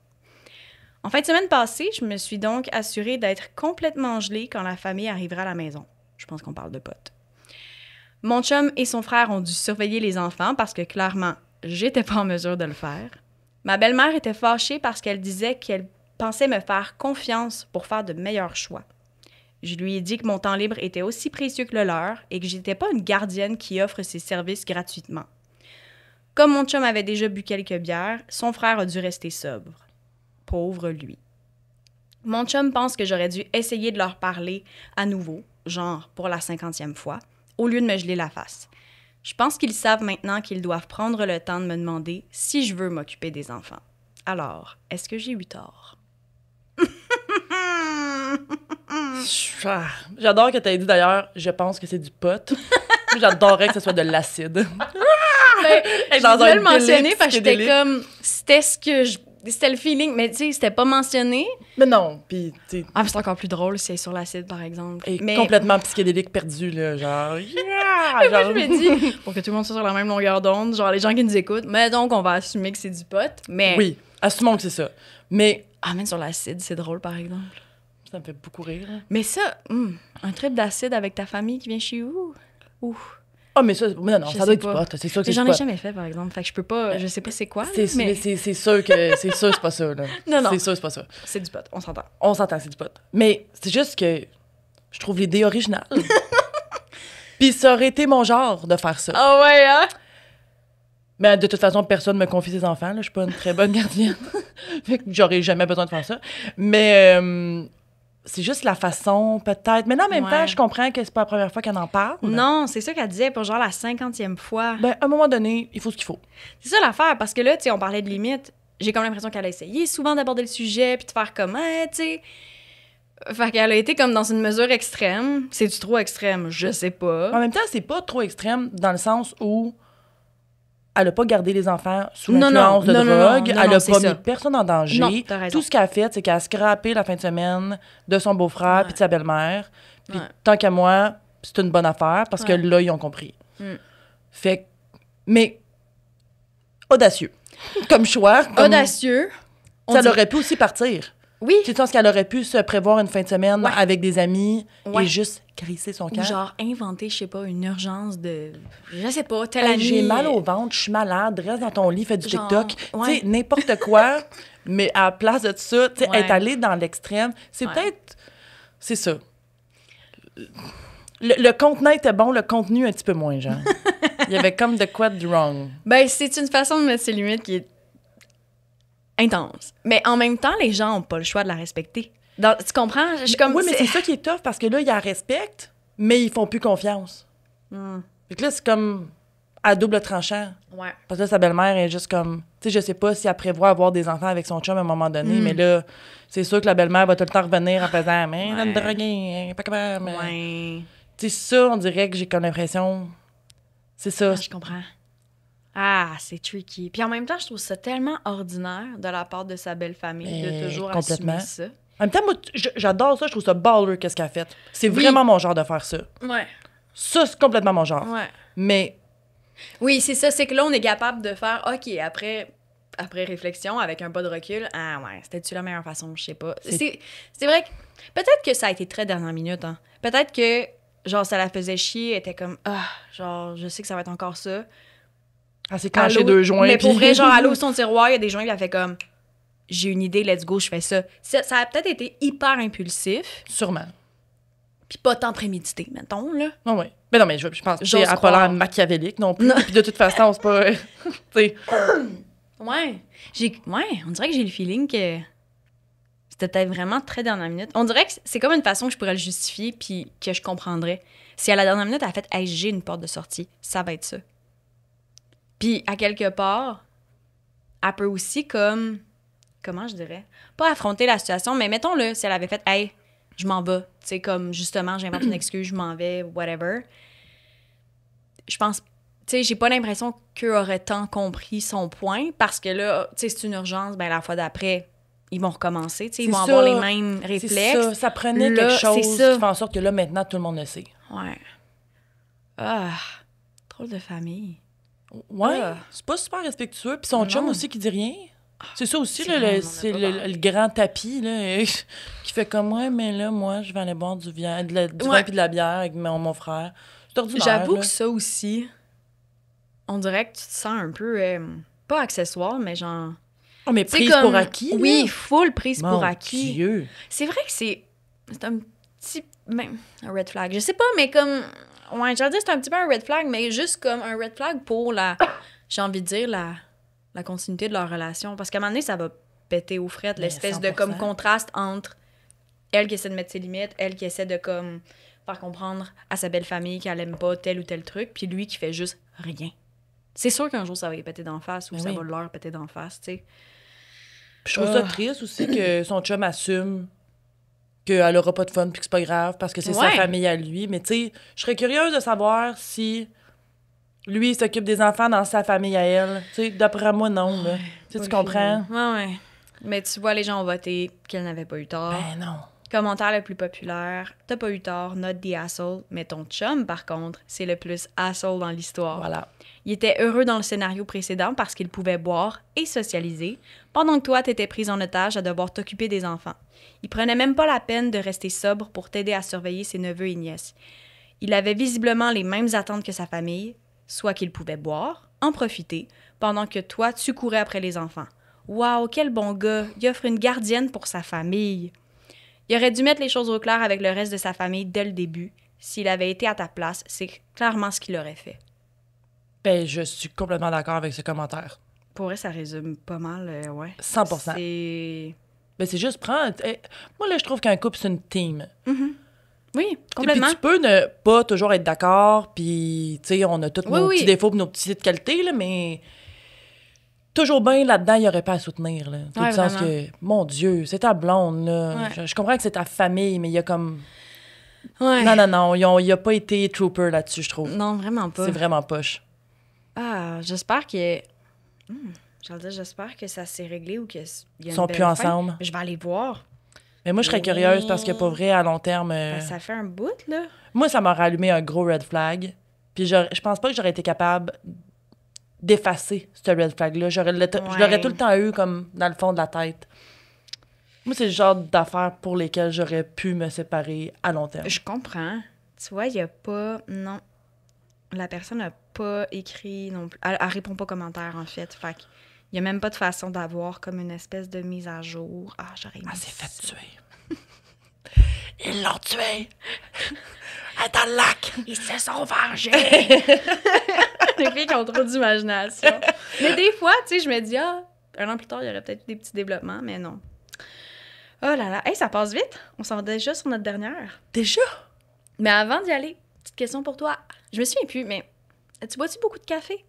En fin de semaine passée, je me suis donc assurée d'être complètement gelée quand la famille arrivera à la maison. Je pense qu'on parle de potes. Mon chum et son frère ont dû surveiller les enfants parce que clairement, j'étais pas en mesure de le faire. Ma belle-mère était fâchée parce qu'elle disait qu'elle pensait me faire confiance pour faire de meilleurs choix. Je lui ai dit que mon temps libre était aussi précieux que le leur et que j'étais pas une gardienne qui offre ses services gratuitement. Comme mon chum avait déjà bu quelques bières, son frère a dû rester sobre. Pauvre lui. Mon chum pense que j'aurais dû essayer de leur parler à nouveau, genre pour la 50e fois, au lieu de me geler la face. Je pense qu'ils savent maintenant qu'ils doivent prendre le temps de me demander si je veux m'occuper des enfants. Alors, est-ce que j'ai eu tort? J'adore que tu aies dit d'ailleurs, je pense que c'est du pot. J'adorerais que ce soit de l'acide. Ben, je voulais le mentionner parce que j'étais comme, c'était ce que c'était le feeling, mais tu sais, c'était pas mentionné. Mais non, puis tu sais... Ah, mais c'est encore plus drôle si c'est sur l'acide, par exemple. Et Mais complètement psychédélique perdu, là, genre... moi, genre... je me dis, pour que tout le monde soit sur la même longueur d'onde, genre les gens qui nous écoutent, mais donc on va assumer que c'est du pot, mais... Oui, assumons que c'est ça. Mais... Ah, mais sur l'acide, c'est drôle, par exemple. Ça me fait beaucoup rire, là. Mais ça, un trip d'acide avec ta famille qui vient chez vous? Ouh. Ah, mais ça, mais non, Je ça doit sais être du pas. pot, c'est sûr que c'est Mais du j'en ai pot. jamais fait, par exemple. Fait que je peux pas... Je sais pas c'est quoi, C'est mais... c'est sûr que... C'est sûr, c'est pas ça, là. Non. C'est sûr, c'est pas ça. C'est du pot, on s'entend. On s'entend, c'est du pot. Mais c'est juste que je trouve l'idée originale. Puis ça aurait été mon genre de faire ça. Ah ouais, hein? Mais de toute façon, personne me confie ses enfants, là. Je suis pas une très bonne gardienne. Fait que j'aurais jamais besoin de faire ça. Mais c'est juste la façon, peut-être. Mais non, en même temps, je comprends que c'est pas la première fois qu'elle en parle. Non, c'est ça qu'elle disait pour genre la 50e fois. Ben, à un moment donné, il faut ce qu'il faut. C'est ça l'affaire, parce que là, tu sais, on parlait de limites. J'ai comme l'impression qu'elle a essayé souvent d'aborder le sujet puis de faire comme, tu sais. Fait qu'elle a été comme dans une mesure extrême. C'est-tu trop extrême? Je sais pas. En même temps, c'est pas trop extrême dans le sens où elle a pas gardé les enfants sous Non, l'influence de non, drogue. non, Elle a c'est pas ça. mis personne en danger. Non, t'as raison. Tout ce qu'elle a fait, c'est qu'elle a scrappé la fin de semaine de son beau-frère puis de sa belle-mère. Puis tant qu'à moi, c'est une bonne affaire parce que là, ils ont compris. Fait que... Mais audacieux. Comme choix. Comme... Audacieux. Ça aurait pu aussi partir. Oui. Tu penses qu'elle aurait pu se prévoir une fin de semaine avec des amis Ouais. et juste crisser son Ou camp? genre inventer, je sais pas, une urgence de... Je sais pas, telle Hey, amie... j'ai mal au ventre, je suis malade, reste dans ton lit, fais du Genre, TikTok. ouais. Tu sais, n'importe quoi, mais à la place de ça, tu sais, Ouais. être allé dans l'extrême, c'est Ouais. peut-être... C'est ça. Le contenant était bon, le contenu un petit peu moins, genre. Il y avait comme de quoi de wrong. Ben, c'est une façon de mettre ses limites qui est intense. Mais en même temps, les gens ont pas le choix de la respecter. Tu comprends? Je suis comme... Oui, mais c'est ça qui est tough, parce que là, ils la respectent, mais ils font plus confiance. Fait que là, c'est comme à double tranchant. Ouais. Parce que là, sa belle-mère est juste comme... Tu sais, je sais pas si elle prévoit avoir des enfants avec son chum à un moment donné, mais là, c'est sûr que la belle-mère va tout le temps revenir en faisant « Mais elle me droguer, elle est pas capable. » Ouais. Tu sais, ça, on dirait que j'ai comme l'impression... C'est ça. Ah, je comprends. Ah, c'est tricky. Puis en même temps, je trouve ça tellement ordinaire de la part de sa belle famille de toujours complètement. assumer ça. En même temps, moi, j'adore ça, je trouve ça baller qu'est-ce qu'elle a fait. C'est vraiment mon genre de faire ça. Ouais. Ça, c'est complètement mon genre. Ouais. Mais... Oui, c'est ça. C'est que là, on est capable de faire, OK, après réflexion, avec un pas de recul, ah ouais, c'était-tu la meilleure façon? Je sais pas. C'est vrai que peut-être que ça a été très dernière minute. Hein. Peut-être que, genre, ça la faisait chier, elle était comme, genre, je sais que ça va être encore ça. Elle s'est cachée 2 joints. Mais pour puis- vrai, genre, elle ouvre son tiroir, il y a des joints, puis elle fait comme, j'ai une idée, let's go, je fais ça. Ça a peut-être été hyper impulsif, Sûrement. puis pas tant prémédité, mettons, là. Ah oui. Mais non, mais je pense que J'ose c'est pas croire. l'air machiavélique non plus. Puis de toute façon, c'est pas... tu sais... Ouais. On dirait que j'ai le feeling que c'était peut-être vraiment très dernière minute. On dirait que c'est comme une façon que je pourrais le justifier puis que je comprendrais. Si à la dernière minute, elle a fait « Hey, j'ai une porte de sortie. Ça va être ça. » Puis, à quelque part, elle peut aussi comme... Comment je dirais? Pas affronter la situation, mais mettons-le, si elle avait fait « Hey, je m'en vais. » Tu sais, comme justement, j'invente une excuse, je m'en vais, whatever. Je pense... Tu sais, j'ai pas l'impression qu'eux auraient tant compris son point parce que là, tu sais, c'est une urgence, ben la fois d'après, ils vont recommencer, tu sais, ils vont avoir les mêmes C'est réflexes. ça, ça prenait Là, quelque chose c'est qui ça. fait en sorte que là, maintenant, tout le monde le sait. Ouais. Ah, drôle de famille. Ouais, Ah. c'est pas super respectueux. Puis son chum Non. aussi qui dit rien. C'est ça aussi, c'est là, vrai, on en a c'est pas le parlé. grand tapis là, qui fait comme « Ouais, mais là, moi, je vais aller boire du vin Ouais. puis de la bière avec mon frère. » C'est ordinaire, J'avoue là. que ça aussi, on dirait que tu te sens un peu, pas accessoire, mais genre... Oh, mais tu sais, prise comme- pour acquis, là. Oui, full prise Mon pour acquis. Dieu. C'est vrai que c'est un petit... Ben, un red flag. Je sais pas, mais comme... Ouais, j'allais dire c'est un petit peu un red flag, mais juste comme un red flag pour la... J'ai envie de dire la continuité de leur relation. Parce qu'à un moment donné, ça va péter aux frettes, Mais l'espèce de 100%. comme contraste entre elle qui essaie de mettre ses limites, elle qui essaie de comme faire comprendre à sa belle famille qu'elle aime pas tel ou tel truc, puis lui qui fait juste rien. C'est sûr qu'un jour, ça va y péter d'en face ou Mais ça oui. va leur péter d'en face, tu sais. Puis je trouve ça triste aussi que son chum assume qu'elle aura pas de fun puis que c'est pas grave parce que c'est sa Ouais. famille à lui. Mais tu sais, je serais curieuse de savoir si lui il s'occupe des enfants dans sa famille à elle. Tu sais, d'après moi, non. Là. Tu sais, tu comprends? Ouais, ouais. Mais tu vois, les gens ont voté qu'elle n'avait pas eu tort. Ben non. Commentaire le plus populaire, t'as pas eu tort, not the asshole. Mais ton chum, par contre, c'est le plus asshole dans l'histoire. Voilà. Il était heureux dans le scénario précédent parce qu'il pouvait boire et socialiser, pendant que toi, t'étais prise en otage à devoir t'occuper des enfants. Il prenait même pas la peine de rester sobre pour t'aider à surveiller ses neveux et nièces. Il avait visiblement les mêmes attentes que sa famille, soit qu'il pouvait boire, en profiter, pendant que toi, tu courais après les enfants. Wow, quel bon gars! Il offre une gardienne pour sa famille. Il aurait dû mettre les choses au clair avec le reste de sa famille dès le début. S'il avait été à ta place, c'est clairement ce qu'il aurait fait. Ben, je suis complètement d'accord avec ce commentaire. Pour vrai, ça résume pas mal, ouais. 100%. Ben, c'est juste prendre... Moi, là, je trouve qu'un couple, c'est une team. Oui, complètement. Puis tu peux ne pas toujours être d'accord, puis, tu sais, on a tous nos petits défauts et nos petites qualités, là, mais... Toujours bien, là-dedans, il n'y aurait pas à soutenir, là. Dans le sens que, mon Dieu, c'est ta blonde, là. Ouais. Je comprends que c'est ta famille, mais il y a comme... Ouais. Non, il n'a pas été trooper là-dessus, je trouve. Non, vraiment pas. C'est vraiment poche. Ah, j'espère que... j'espère que ça s'est réglé ou qu'ils sont plus ensemble. Je vais aller voir. Mais moi, je serais curieuse parce que, pas vrai, à long terme... ça fait un bout, là. Moi, ça m'aurait allumé un gros red flag. Puis je pense pas que j'aurais été capable d'effacer ce red flag-là. Je l'aurais tout le temps eu comme dans le fond de la tête. Moi, c'est le genre d'affaires pour lesquelles j'aurais pu me séparer à long terme. Je comprends. Tu vois, il n'y a pas... Non. La personne n'a pas écrit non plus. Elle répond pas aux commentaires, en fait. Fait qu'il n'y a même pas de façon d'avoir comme une espèce de mise à jour. Ah, j'aurais aimé. Elle s'est fait tuer. Ils l'ont tuée. Elle est dans le lac. Ils se sont vengés. Les filles qui ont trop d'imagination. Mais des fois, tu sais, je me dis, un an plus tard, il y aurait peut-être des petits développements, mais non. Oh là là. Hey, ça passe vite. On s'en va déjà sur notre dernière. Déjà? Mais avant d'y aller, petite question pour toi. Je me souviens plus, mais tu bois-tu beaucoup de café?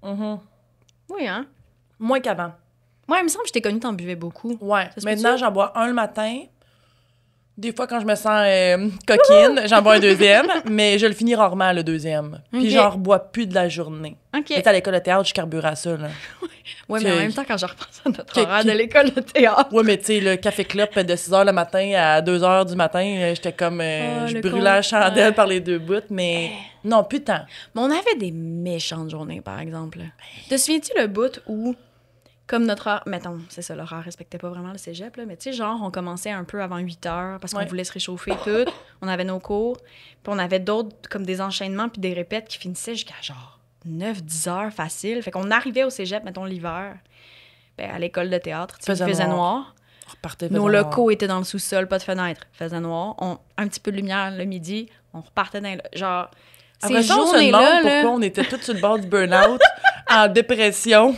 Oui, hein? Moins qu'avant. Ouais, il me semble que je t'ai connue, t'en buvais beaucoup. Ouais. Maintenant, j'en bois un le matin. Des fois, quand je me sens coquine, j'en bois un deuxième, mais je le finis rarement, le deuxième. Puis j'en rebois plus de la journée. OK. Mais à l'école de théâtre, je carbure à ça, là. Oui, mais en même temps, quand je repense à notre horaire de l'école de théâtre... Oui, mais tu sais, le café club de 6 h le matin à 2 h du matin, j'étais comme... je brûlais la chandelle par les deux bouts, mais non, plus de temps. Mais on avait des méchantes journées, par exemple. Te souviens-tu le bout où... Comme notre heure, mettons, c'est ça, l'horaire respectait pas vraiment le cégep, là, mais tu sais, genre, on commençait un peu avant 8 h parce qu'on voulait se réchauffer tout. On avait nos cours, puis on avait d'autres, comme des enchaînements puis des répètes qui finissaient jusqu'à genre 9-10 heures facile. Fait qu'on arrivait au cégep, mettons, l'hiver, ben, à l'école de théâtre, il faisait noir. Nos locaux étaient dans le sous-sol, pas de fenêtre, faisait noir. Un petit peu de lumière le midi, on repartait dans genre... Après ça, on se demande pourquoi on était tous sur le bord du burn-out, en dépression.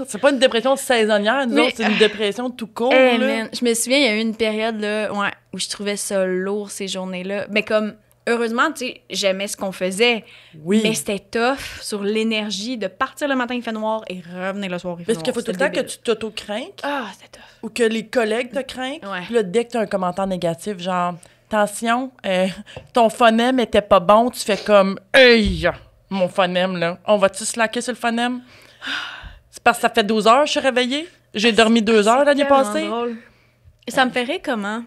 C'est pas une dépression saisonnière, nous autres, c'est une dépression tout court. Hey, man, je me souviens, il y a eu une période là, où je trouvais ça lourd, ces journées-là. Mais comme, heureusement, tu sais, j'aimais ce qu'on faisait. Oui. Mais c'était tough sur l'énergie de partir le matin, il fait noir, et revenir le soir, il fait noir. Parce qu'il faut tout le temps que tu t'auto-crainques. Ah, c'était tough. Ou que les collègues te craignent. Ouais. Puis là, dès que tu as un commentaire négatif, genre, attention, ton phonème était pas bon, tu fais comme, hey, mon phonème, là, on va-tu slacker sur le phonème? C'est parce que ça fait 12 heures que je suis réveillée. J'ai dormi 2 heures l'année passée. Drôle. Ça me ferait comment?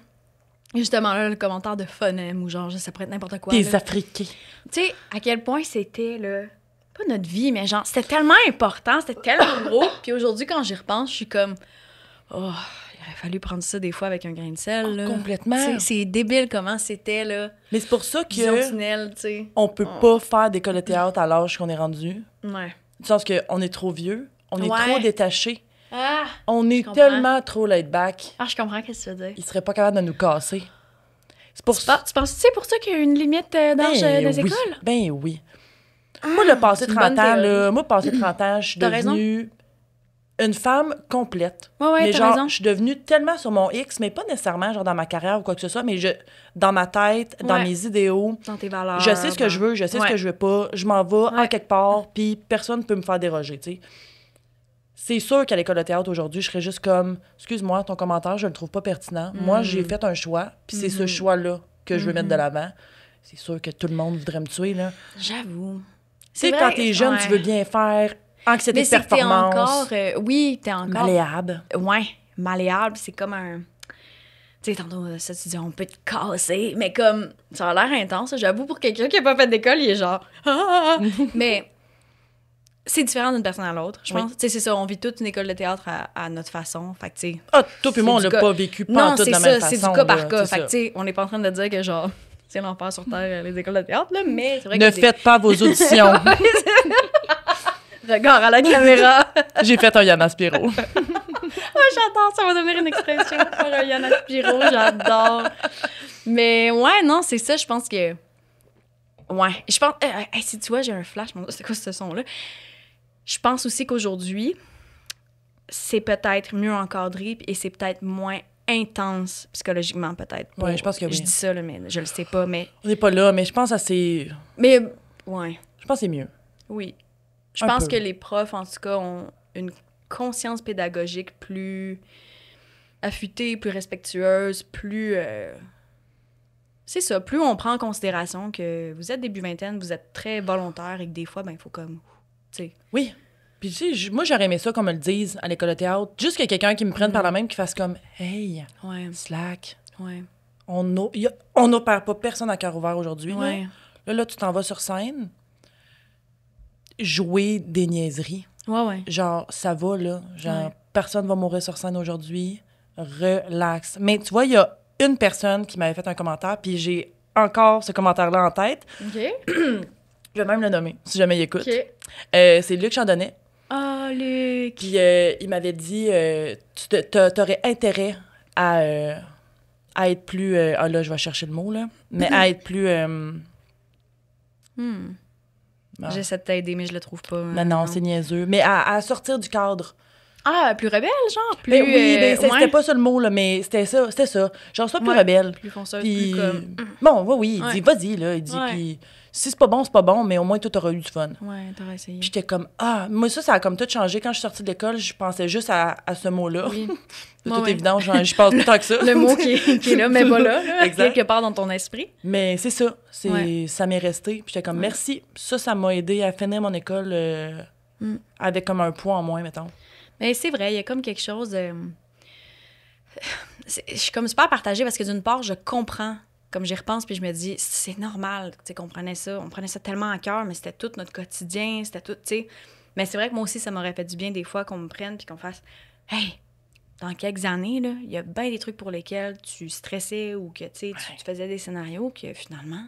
Justement, là, le commentaire de phonème ou genre, ça pourrait être n'importe quoi. Des africains. Tu sais, à quel point c'était, là, pas notre vie, mais genre, c'était tellement important, c'était tellement gros. Puis aujourd'hui, quand j'y repense, je suis comme, il aurait fallu prendre ça des fois avec un grain de sel. Là. Complètement. C'est débile comment c'était, là. Mais c'est pour ça que tunnel, tu sais. On peut pas faire d'école de théâtre à l'âge qu'on est rendu. Ouais. Du sens qu'on est trop vieux, on est trop détaché. Ah, on est tellement trop laid back. Ah, je comprends ce que tu veux dire. Il serait pas capable de nous casser. C'est pour ça. Tu penses que c'est pour ça qu'il y a une limite d'âge des écoles? Ben oui. Moi, le passé 30 ans, là, je suis devenue une femme complète. Ouais, mais t'as genre, raison. je suis devenue tellement sur mon X, mais pas nécessairement genre dans ma carrière ou quoi que ce soit, mais dans ma tête, dans mes idéaux. Dans tes valeurs. Je sais ce que je veux, je sais ce que je veux pas. Je m'en vais en quelque part, puis personne ne peut me faire déroger, tu sais. C'est sûr qu'à l'école de théâtre aujourd'hui, je serais juste comme, excuse-moi, ton commentaire, je le trouve pas pertinent. Moi, j'ai fait un choix, puis c'est ce choix-là que je veux mettre de l'avant. C'est sûr que tout le monde voudrait me tuer, là. J'avoue. C'est quand t'es jeune, tu veux bien faire, anxiété de performance. T'es encore... t'es encore... malléable. Ouais, malléable, c'est comme un... Tu sais, tantôt, ça, tu dis, on peut te casser, mais comme, ça a l'air intense. J'avoue, pour quelqu'un qui n'a pas fait d'école, il est genre... Ah! Mais c'est différent d'une personne à l'autre, je pense. Tu sais, c'est ça, on vit toute une école de théâtre à notre façon. Fait que, tu sais... Ah, toi puis moi, on l'a pas vécu pas en tout de la même façon. Non, c'est du cas par là, cas. Fait que, tu sais, on n'est pas en train de dire que, genre, c'est l'enfer sur Terre, les écoles de théâtre, là, mais c'est vrai que... Ne faites pas vos auditions. Regard à la caméra. J'ai fait un Yana Spiro. Ouais, j'adore, ça va devenir une expression. Faire un Yana Spiro, j'adore. Mais ouais, non, c'est ça, je pense que... Ouais, je pense... si tu vois, j'ai un flash, c'est quoi ce son-là? Je pense aussi qu'aujourd'hui, c'est peut-être mieux encadré et c'est peut-être moins intense psychologiquement, peut-être. Ouais, je pense que oui. Je dis ça, là, mais je le sais pas, mais... On n'est pas là, mais je pense que c'est... Mais, ouais. Je pense que c'est mieux. Oui. Je pense que les profs, en tout cas, ont une conscience pédagogique plus affûtée, plus respectueuse, plus... C'est ça, plus on prend en considération que vous êtes début vingtaine, vous êtes très volontaire et que des fois, ben il faut comme... T'sais. Oui. Puis tu sais, moi, j'aurais aimé ça qu'on me le dise à l'école de théâtre. Juste qu'il y ait quelqu'un qui me prenne par la main qui fasse comme « Hey, slack, on n'opère pas personne à cœur ouvert aujourd'hui. Ouais. Là, tu t'en vas sur scène, jouer des niaiseries. Ouais. Genre, ça va, là. Genre, personne va mourir sur scène aujourd'hui. Relax. Mais tu vois, il y a une personne qui m'avait fait un commentaire, puis j'ai encore ce commentaire-là en tête. OK. Je vais même le nommer, si jamais il écoute. OK. C'est Luc Chandonnet. Ah, Luc! Puis il m'avait dit, t'aurais intérêt à être plus... là, je vais chercher le mot, là. Mais à être plus... J'essaie de t'aider, mais je le trouve pas. Non, c'est niaiseux. Mais à sortir du cadre. Ah, plus rebelle, genre? Plus, oui, mais c'était pas ça le mot, là, mais c'était ça. Genre, sois plus rebelle. Plus fonceuse, puis, plus comme... Bon, oui, il dit, vas-y, là. Il dit, puis si c'est pas bon, mais au moins, toi, t'auras eu du fun. Ouais, t'auras essayé. Puis j'étais comme, moi, ça a comme tout changé. Quand je suis sortie de l'école, je pensais juste à ce mot-là. Oui. De toute évidence, je passe plus tant que ça. Le mot qui est là, mais pas là, quelque part dans ton esprit. Mais c'est ça. Ça m'est resté. Puis j'étais comme, merci. Ça m'a aidé à finir mon école avec comme un poids en moins, mettons. Mais c'est vrai, il y a comme quelque chose de... Je suis comme super partagée parce que d'une part, je comprends, comme j'y repense, puis je me dis, c'est normal, tu sais, qu'on prenait ça. On prenait ça tellement à cœur, mais c'était tout notre quotidien, c'était tout, tu sais. Mais c'est vrai que moi aussi, ça m'aurait fait du bien des fois qu'on me prenne puis qu'on fasse, hey, dans quelques années, là, il y a bien des trucs pour lesquels tu stressais ou que, tu sais, tu faisais des scénarios que finalement,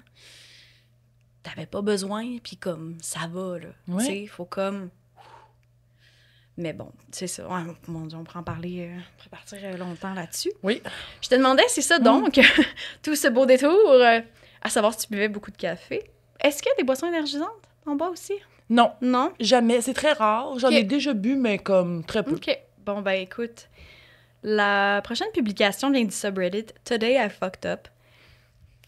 t'avais pas besoin, puis comme, ça va, là. Tu sais, il faut comme... Mais bon, c'est ça. Ouais, mon Dieu, on pourrait en parler, on pourrait partir longtemps là-dessus. Oui. Je te demandais, c'est ça donc, tout ce beau détour, à savoir si tu buvais beaucoup de café. Est-ce qu'il y a des boissons énergisantes en bas aussi? Non. Non? Jamais. C'est très rare. J'en ai déjà bu, mais comme très peu. OK. Bon, ben écoute, la prochaine publication vient du subreddit « Today I fucked up ».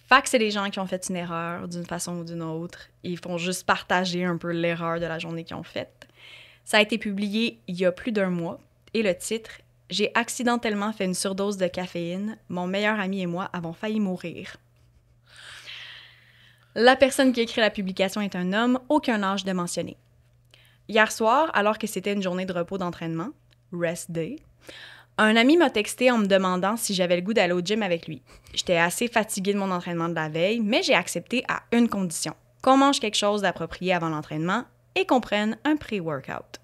Fait que c'est les gens qui ont fait une erreur d'une façon ou d'une autre. Ils font juste partager un peu l'erreur de la journée qu'ils ont faite. Ça a été publié il y a plus d'1 mois et le titre « J'ai accidentellement fait une surdose de caféine. Mon meilleur ami et moi avons failli mourir. » La personne qui a écrit la publication est un homme, aucun âge de mentionner. Hier soir, alors que c'était une journée de repos d'entraînement, rest day, un ami m'a texté en me demandant si j'avais le goût d'aller au gym avec lui. J'étais assez fatiguée de mon entraînement de la veille, mais j'ai accepté à une condition, qu'on mange quelque chose d'approprié avant l'entraînement et qu'on prenne un pré-workout.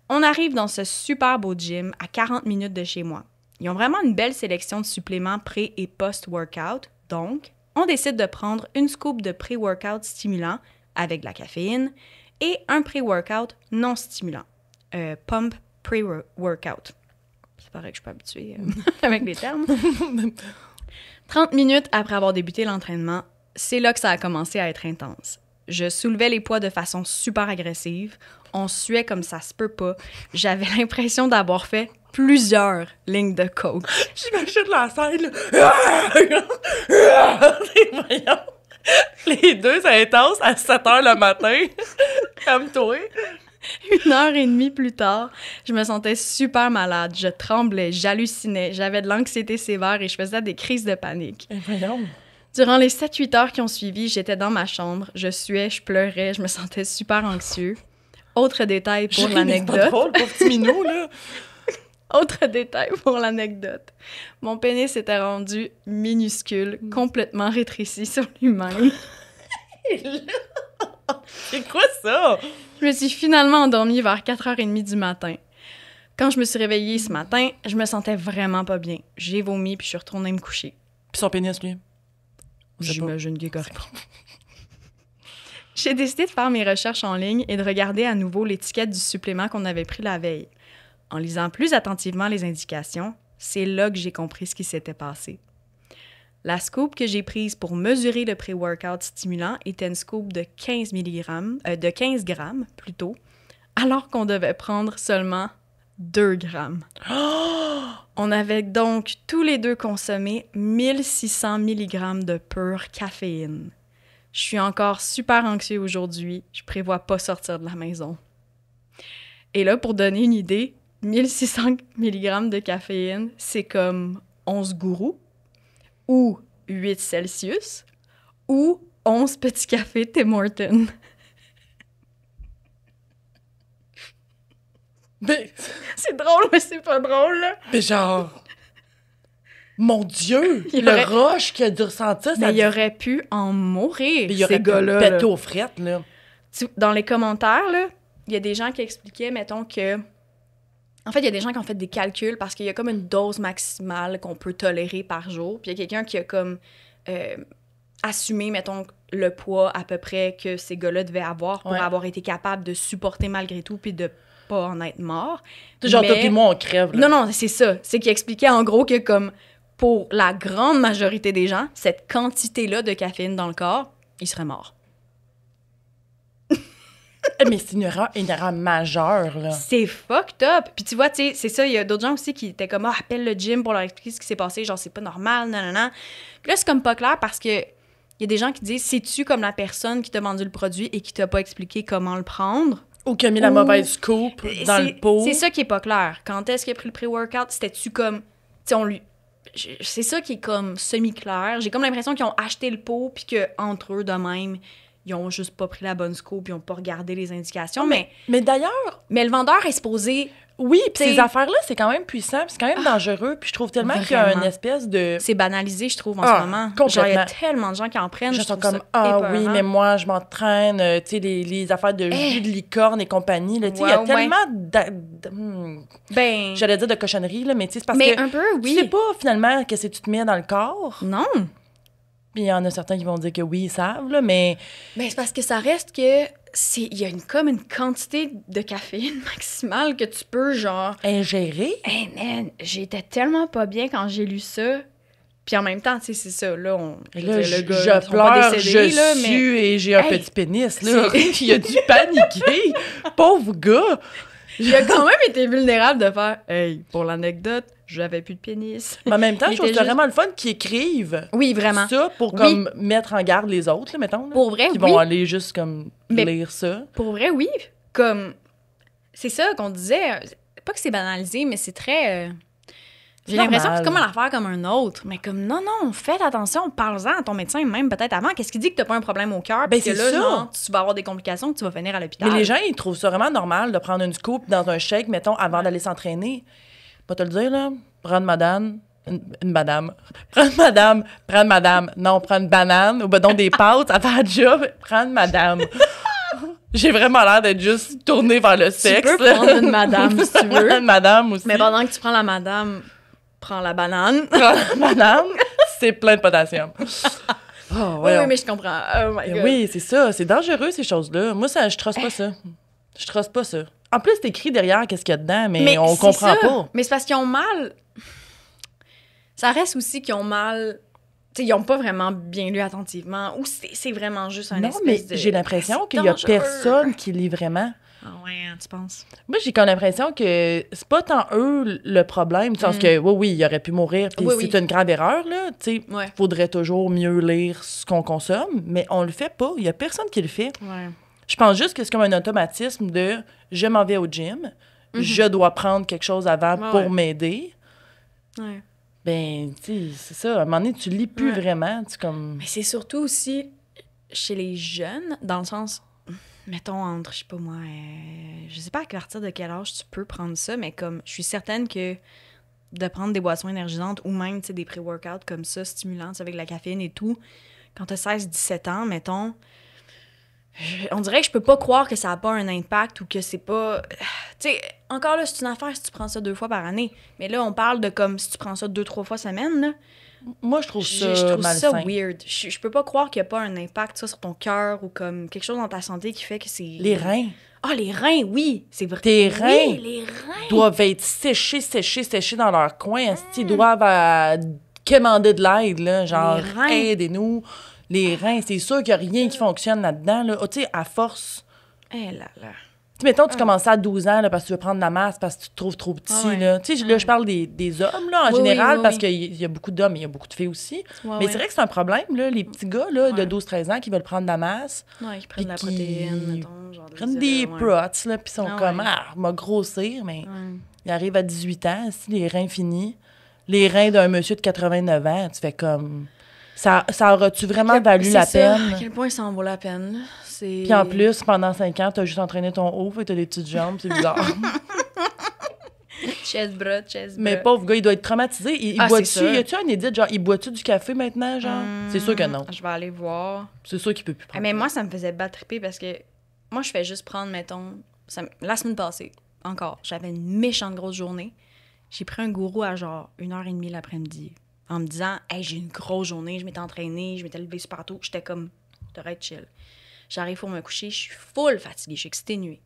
On arrive dans ce super beau gym à 40 minutes de chez moi. Ils ont vraiment une belle sélection de suppléments pré- et post-workout, donc on décide de prendre une scoop de pré-workout stimulant avec de la caféine et un pré-workout non stimulant, pump pré-workout. C'est pareil que je suis pas habituée avec les termes. 30 minutes après avoir débuté l'entraînement, c'est là que ça a commencé à être intense. Je soulevais les poids de façon super agressive. On suait comme ça se peut pas. J'avais l'impression d'avoir fait plusieurs lignes de coke. J'imagine la scène, là. Voyons. Les deux, c'est intense à 7 h le matin. Comme toi. 1h30 plus tard, je me sentais super malade. Je tremblais, j'hallucinais, j'avais de l'anxiété sévère et je faisais des crises de panique. Voyons. Durant les 7-8 heures qui ont suivi, j'étais dans ma chambre, je suais, je pleurais, je me sentais super anxieux. Autre détail pour l'anecdote. C'est pas drôle, pour petit minou, là. Autre détail pour l'anecdote. Mon pénis était rendu minuscule, complètement rétréci sur lui-même. C'est quoi ça? Je me suis finalement endormie vers 4h30 du matin. Quand je me suis réveillée ce matin, je me sentais vraiment pas bien. J'ai vomi puis je suis retournée me coucher. Puis son pénis, lui? J'imagine qu'il est correct. J'ai décidé de faire mes recherches en ligne et de regarder à nouveau l'étiquette du supplément qu'on avait pris la veille. En lisant plus attentivement les indications, c'est là que j'ai compris ce qui s'était passé. La scoop que j'ai prise pour mesurer le pré-workout stimulant était une scoop de 15 grammes plutôt, alors qu'on devait prendre seulement 2 grammes. On avait donc tous les deux consommé 1600 mg de pure caféine. Je suis encore super anxieux aujourd'hui. Je prévois pas sortir de la maison. Et là, pour donner une idée, 1600 mg de caféine, c'est comme 11 gourous, ou 8 Celsius, ou 11 petits cafés Tim Hortons. Mais... C'est drôle, mais c'est pas drôle, là. Mais genre... Mon Dieu! Il aurait... rush qu'il a dû ressentir, ça... Mais il aurait pu en mourir, mais il aurait pu péter aux frettes, là. Dans les commentaires, là, il y a des gens qui expliquaient, mettons, que... En fait, il y a des gens qui ont fait des calculs parce qu'il y a comme une dose maximale qu'on peut tolérer par jour. Puis il y a quelqu'un qui a comme assumé, mettons, le poids à peu près que ces gars-là devaient avoir pour avoir été capable de supporter malgré tout puis de pas en être mort. Genre, toi puis moi, on crève, là. Non, c'est ça. C'est qu'il expliquait en gros que comme pour la grande majorité des gens, cette quantité-là de caféine dans le corps, ils seraient morts. Mais c'est une erreur majeure, là. C'est fucked up. Puis tu vois, tu sais, c'est ça, il y a d'autres gens aussi qui étaient comme, appelle le gym pour leur expliquer ce qui s'est passé, genre, c'est pas normal, nanana. Puis là, c'est comme pas clair parce que il y a des gens qui disent, c'est-tu comme la personne qui t'a vendu le produit et qui t'a pas expliqué comment le prendre? Ou qui a mis la mauvaise scoop dans le pot. C'est ça qui est pas clair. Quand est-ce qu'il a pris le pré-workout, c'était-tu comme, tu sais, on lui... C'est ça qui est comme semi-clair. J'ai comme l'impression qu'ils ont acheté le pot puis qu'entre eux, de même... Ils ont juste pas pris la bonne scoop, ils ont pas regardé les indications, mais d'ailleurs... Mais le vendeur est supposé... Oui, puis ces affaires-là, c'est quand même puissant, puis c'est quand même dangereux, puis je trouve tellement qu'il y a une espèce de... C'est banalisé, je trouve, en ce moment. Complètement. Genre, il y a tellement de gens qui en prennent, je trouve comme, ça oui, mais moi, je m'entraîne, tu sais, les affaires de jus de licorne et compagnie, là, tu sais, il y a tellement ben... J'allais dire de cochonneries, là, mais tu sais, c'est parce mais que... un peu, oui. Tu sais pas, finalement, qu'est-ce que tu te mets dans le corps. Non. Puis il y en a certains qui vont dire que oui, ils savent, là, mais... Mais c'est parce que ça reste que... Il y a comme une quantité de caféine maximale que tu peux, genre... Ingérer? Hey, man, j'étais tellement pas bien quand j'ai lu ça. Puis en même temps, tu sais, c'est ça, là, je pleure, je sue et j'ai un petit pénis, là. Il a dû paniquer. Pauvre gars! Il a quand même été vulnérable de faire « Hey, pour l'anecdote, j'avais plus de pénis. » Mais en même temps, je trouve que c'est vraiment le fun qu'ils écrivent ça pour comme mettre en garde les autres, là, mettons. Là, pour vrai, qui vont aller juste comme lire ça. Pour vrai, oui. Comme, c'est ça qu'on disait. Pas que c'est banalisé, mais c'est très... J'ai l'impression que c'est comme l'affaire comme un autre. Mais comme, non, faites attention, parle-en à ton médecin, même peut-être avant. Qu'est-ce qui dit que t'as pas un problème au cœur? Ben, c'est là, non, tu vas avoir des complications, que tu vas finir à l'hôpital. Mais les gens, ils trouvent ça vraiment normal de prendre une scoop dans un shake, mettons, avant d'aller s'entraîner. Pas te le dire, là. Prendre madame. Une madame. Prendre madame. Non, prendre une banane ou ben donc des pâtes à faire job. Prendre madame. J'ai vraiment l'air d'être juste tournée vers le sexe. Tu peux prendre une madame, si tu veux. Une madame aussi. Mais pendant que tu prends la madame... Prends la banane. Prends la banane, c'est plein de potassium. Oui, mais je comprends. Oh my God. Oui, c'est ça. C'est dangereux, ces choses-là. Moi, je trosse pas ça. Je trosse pas ça. En plus, c'est écrit derrière qu'est-ce qu'il y a dedans, mais on comprend pas. Mais c'est parce qu'ils ont mal... Ça reste aussi qu'ils ont mal... T'sais, ils ont pas vraiment bien lu attentivement. Ou c'est vraiment juste un espèce de... j'ai l'impression qu'il y a personne qui lit vraiment. Ah ouais, tu penses? Moi, j'ai comme l'impression que c'est pas tant eux le problème, du sens que, oui, il aurait pu mourir, puis c'est une grave erreur, là, tu sais, faudrait toujours mieux lire ce qu'on consomme, mais on le fait pas, il y a personne qui le fait. Ouais. Je pense juste que c'est comme un automatisme de « je m'en vais au gym, je dois prendre quelque chose avant pour m'aider. Ouais. » Ben, tu sais, c'est ça, à un moment donné, tu lis plus vraiment, tu comme... Mais c'est surtout aussi chez les jeunes, dans le sens... Mettons entre, je sais pas moi, je sais pas à partir de quel âge tu peux prendre ça, mais comme je suis certaine que de prendre des boissons énergisantes ou même des pré-workouts comme ça, stimulantes avec la caféine et tout, quand t'as 16-17 ans, mettons, on dirait que je peux pas croire que ça a pas un impact ou que c'est pas... Tu sais, encore là, c'est une affaire si tu prends ça 2 fois par année. Mais là, on parle de comme si tu prends ça 2-3 fois semaine, là. Moi, je trouve ça Je trouve malsain. ça weird. Je peux pas croire qu'il y a pas un impact, ça, sur ton cœur ou comme quelque chose dans ta santé qui fait que c'est... Les reins Ah, les reins, oui! C'est vrai. Tes reins Oui, les reins! doivent être séchés dans leur coin. Ils doivent quémander de l'aide, là, genre, Les reins. aidez-nous. Les reins, c'est sûr qu'il n'y a rien qui fonctionne là-dedans. Là. Tu sais, à force... Eh là là. Tu sais, mettons, tu commençais à 12 ans là, parce que tu veux prendre de la masse, parce que tu te trouves trop petit. Ouais. Là. Tu sais, là, je parle des hommes, là, en Oui, général, oui, parce oui. qu'il y a beaucoup d'hommes, mais il y a beaucoup de filles aussi. Ouais, mais ouais. c'est vrai que c'est un problème, là, les petits gars là, de Ouais. 12-13 ans qui veulent prendre de la masse. Ouais, qui prennent de la Puis protéine, qui mettons. Genre prennent des ouais. prots, là, puis sont Ah comme, ouais. m'a grossir, mais Ouais. ils arrivent à 18 ans, si les reins finis. Les reins d'un monsieur de 89 ans, tu fais comme... Ça aura-tu vraiment valu la C'est ça. peine? À quel point ça en vaut la peine. C'est... Puis en plus, pendant 5 ans, t'as juste entraîné ton haut, et t'as des petites jambes, c'est bizarre. Chest-bras. Mais pauvre gars, il doit être traumatisé. Il Ah, boit-tu, c'est sûr. y a-tu un édit, genre, il boit-tu du café maintenant, genre? C'est sûr que non. Je vais aller voir. C'est sûr qu'il peut plus prendre. Mais ça. moi, ça me faisait battre triper parce que moi, je fais juste prendre, mettons... La semaine passée, encore, j'avais une méchante grosse journée. J'ai pris un gourou à genre 1h30 l'après-midi en me disant « Hey, j'ai une grosse journée, je m'étais entraînée, je m'étais levée super tôt. » J'étais comme « T'aurais être chill. » J'arrive pour me coucher, je suis full fatiguée, je suis exténuée.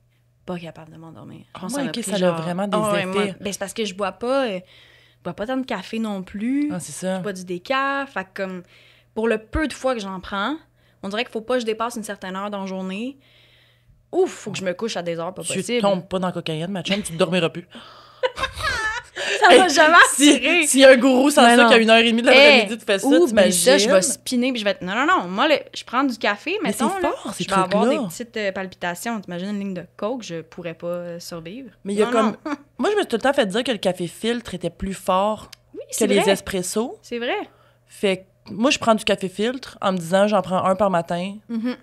Pas capable de m'endormir. Je pense que ouais, m'a ok, pris ça a genre- vraiment des ouais, effets. moi, ben, c'est parce que je bois pas tant de café non plus. Ah, c'est ça. Je bois du décaf. Fait que comme, pour le peu de fois que j'en prends, on dirait qu'il faut pas que je dépasse une certaine heure dans la journée. Ouf, faut que je me couche à des heures pas Tu possible. tombes pas dans la cocaïne, ma chum, tu ne dormiras plus. Ça m'a jamais attiré. S'il y a un gourou sans Mais ça non. qui a 1h30 de l'après-midi, tu fais ça, Oublie t'imagines? ça, je vais spinner puis je vais être... Non. Moi, je prends du café, Mais mettons, c'est là, fort, ces je vais avoir trucs-là. des petites palpitations. T'imagines une ligne de coke, je pourrais pas survivre. Mais il y a Non, comme... non. Moi, je me suis tout le temps fait dire que le café filtre était plus fort Oui, que c'est les vrai. espressos. C'est vrai. Fait que moi, je prends du café filtre en me disant, j'en prends un par matin, Mhm.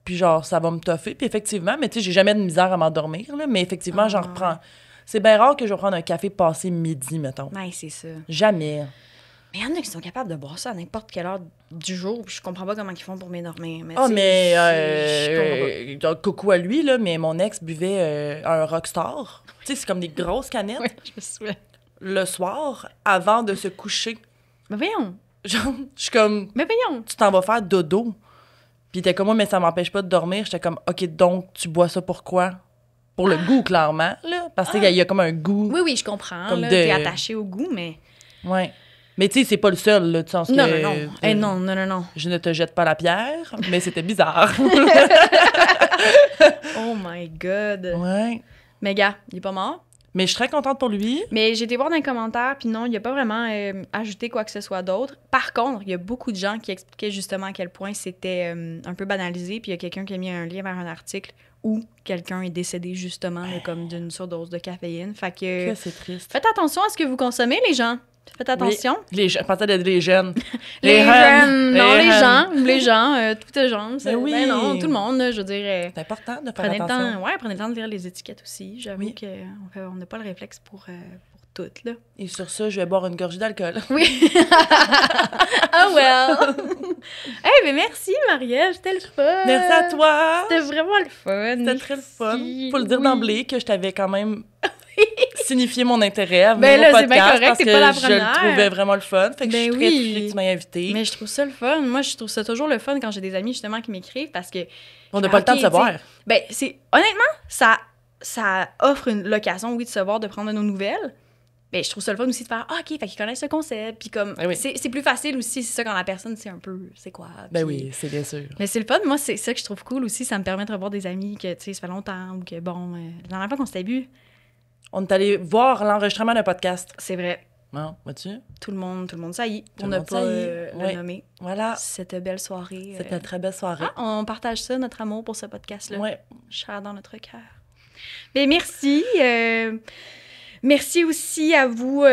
puis genre, ça va me toffer. Puis effectivement, mais tu sais, j'ai jamais de misère à m'endormir, là, mais effectivement, j'en reprends. C'est bien rare que je vais prendre un café passé midi, mettons. Ouais, c'est ça. Jamais. Mais il y en a qui sont capables de boire ça à n'importe quelle heure du jour, puis je comprends pas comment ils font pour m'endormir. Ah, tu sais, mais je comprends coucou à lui, là, mais mon ex buvait un Rockstar. Tu sais, c'est comme des grosses canettes. pas. Ouais, je me souviens. Le soir, avant de se coucher. Mais voyons. Genre, je suis comme, Mais voyons. tu t'en vas faire dodo. Puis t'es comme moi, mais ça m'empêche pas de dormir. J'étais comme, OK, donc, tu bois ça pourquoi? Pour le goût, clairement, là. Parce qu'il y a comme un goût. Oui, je comprends. Comme Là, de- t'es attaché au goût, mais... Ouais. Mais tu sais, c'est pas le seul, là, tu sens Non, que... non, non. Eh, non. Je ne te jette pas la pierre, mais c'était bizarre. Oh my God. Ouais. Mais gars, il est pas mort. Mais je suis très contente pour lui. Mais j'ai été voir dans les commentaires, puis non, il a pas vraiment ajouté quoi que ce soit d'autre. Par contre, il y a beaucoup de gens qui expliquaient justement à quel point c'était un peu banalisé, puis il y a quelqu'un qui a mis un lien vers un article où quelqu'un est décédé justement là, comme d'une surdose de caféine. Fait que Que c'est triste. faites attention à ce que vous consommez, les gens. Faites attention. Je pensais d'être les jeunes. Les jeunes, non, les jeunes. gens, tout les gens. Mais oui. Ben non, tout le monde, là, je veux dire... C'est important de faire Prenez le attention. temps, prenez le temps de lire les étiquettes aussi. J'avoue Oui. qu'on n'a pas le réflexe pour toutes, là. Et sur ça, je vais boire une gorgée d'alcool. Oui. Ah well. Mais merci, Marielle, c'était le fun. Merci à toi. C'était vraiment le fun. C'était très le fun. Merci. Faut le dire Oui. d'emblée que je t'avais quand même signifié mon intérêt à Ben venir là, au c'est bien podcast correct, parce t'es que pas la je première. le trouvais vraiment le fun. Fait que Ben je suis très oui. touchée que tu m'aies invitée. Mais je trouve ça le fun. Moi, je trouve ça toujours le fun quand j'ai des amis, justement, qui m'écrivent parce que... On n'a pas le temps de se voir. Ben, c'est... Honnêtement, ça offre une l'occasion, oui, de se voir, de prendre de nos nouvelles. Mais je trouve ça le fun aussi de faire « Ah, OK, fait qu'ils connaissent ce concept. » Puis comme, Eh oui. c'est plus facile aussi, c'est ça, quand la personne sait un peu c'est quoi. Ben puis- oui, c'est bien sûr. Mais c'est le fun. Moi, c'est ça que je trouve cool aussi. Ça me permet de revoir des amis que, tu sais, ça fait longtemps ou que, bon, la dernière fois qu'on s'était vu, On est allé voir l'enregistrement d'un podcast. c'est vrai. Non, vois-tu? Tout le monde saillit, Tout pour le ne monde pas saillit. le Ouais. nommer. Voilà. Cette belle soirée. C'était une très belle soirée. On partage ça, notre amour pour ce podcast-là. Ouais. Cher dans notre cœur. Ben, merci. Merci aussi à vous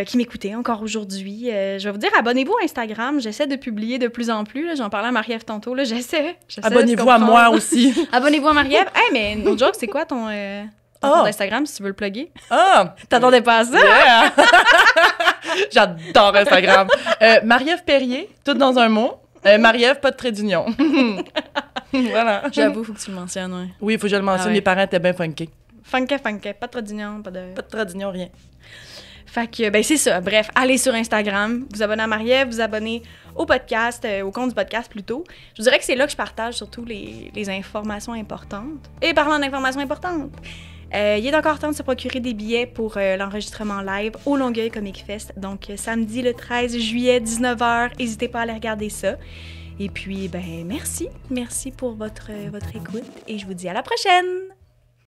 qui m'écoutez encore aujourd'hui. Je vais vous dire, abonnez-vous à Instagram. J'essaie de publier de plus en plus. Là. J'en parlais à Marie-Ève tantôt. Là. J'essaie Abonnez-vous à moi aussi. Abonnez-vous à Marie-Ève. Hey, mais no joke, c'est quoi ton compte Instagram, si tu veux le plugger? Ah! T'attendais pas à ça? Yeah. J'adore Instagram. Marie-Ève Perrier, tout dans un mot. Marie-Ève, pas de trait d'union. Voilà. J'avoue, faut que tu le mentionnes, ouais. Oui, il faut que je le mentionne. Ah ouais. Mes parents étaient bien funky. Funky, pas de trait d'union, pas de... Pas de trait d'union, rien. Fait que, ben c'est ça. Bref, allez sur Instagram, vous abonnez à Marie-Ève, vous abonnez au podcast, au compte du podcast plutôt. Je vous dirais que c'est là que je partage surtout les informations importantes. Et parlant d'informations importantes, il est encore temps de se procurer des billets pour l'enregistrement live au Longueuil Comic Fest. Donc, samedi le 13 juillet, 19h. N'hésitez pas à aller regarder ça. Et puis, ben merci. Merci pour votre écoute et je vous dis à la prochaine!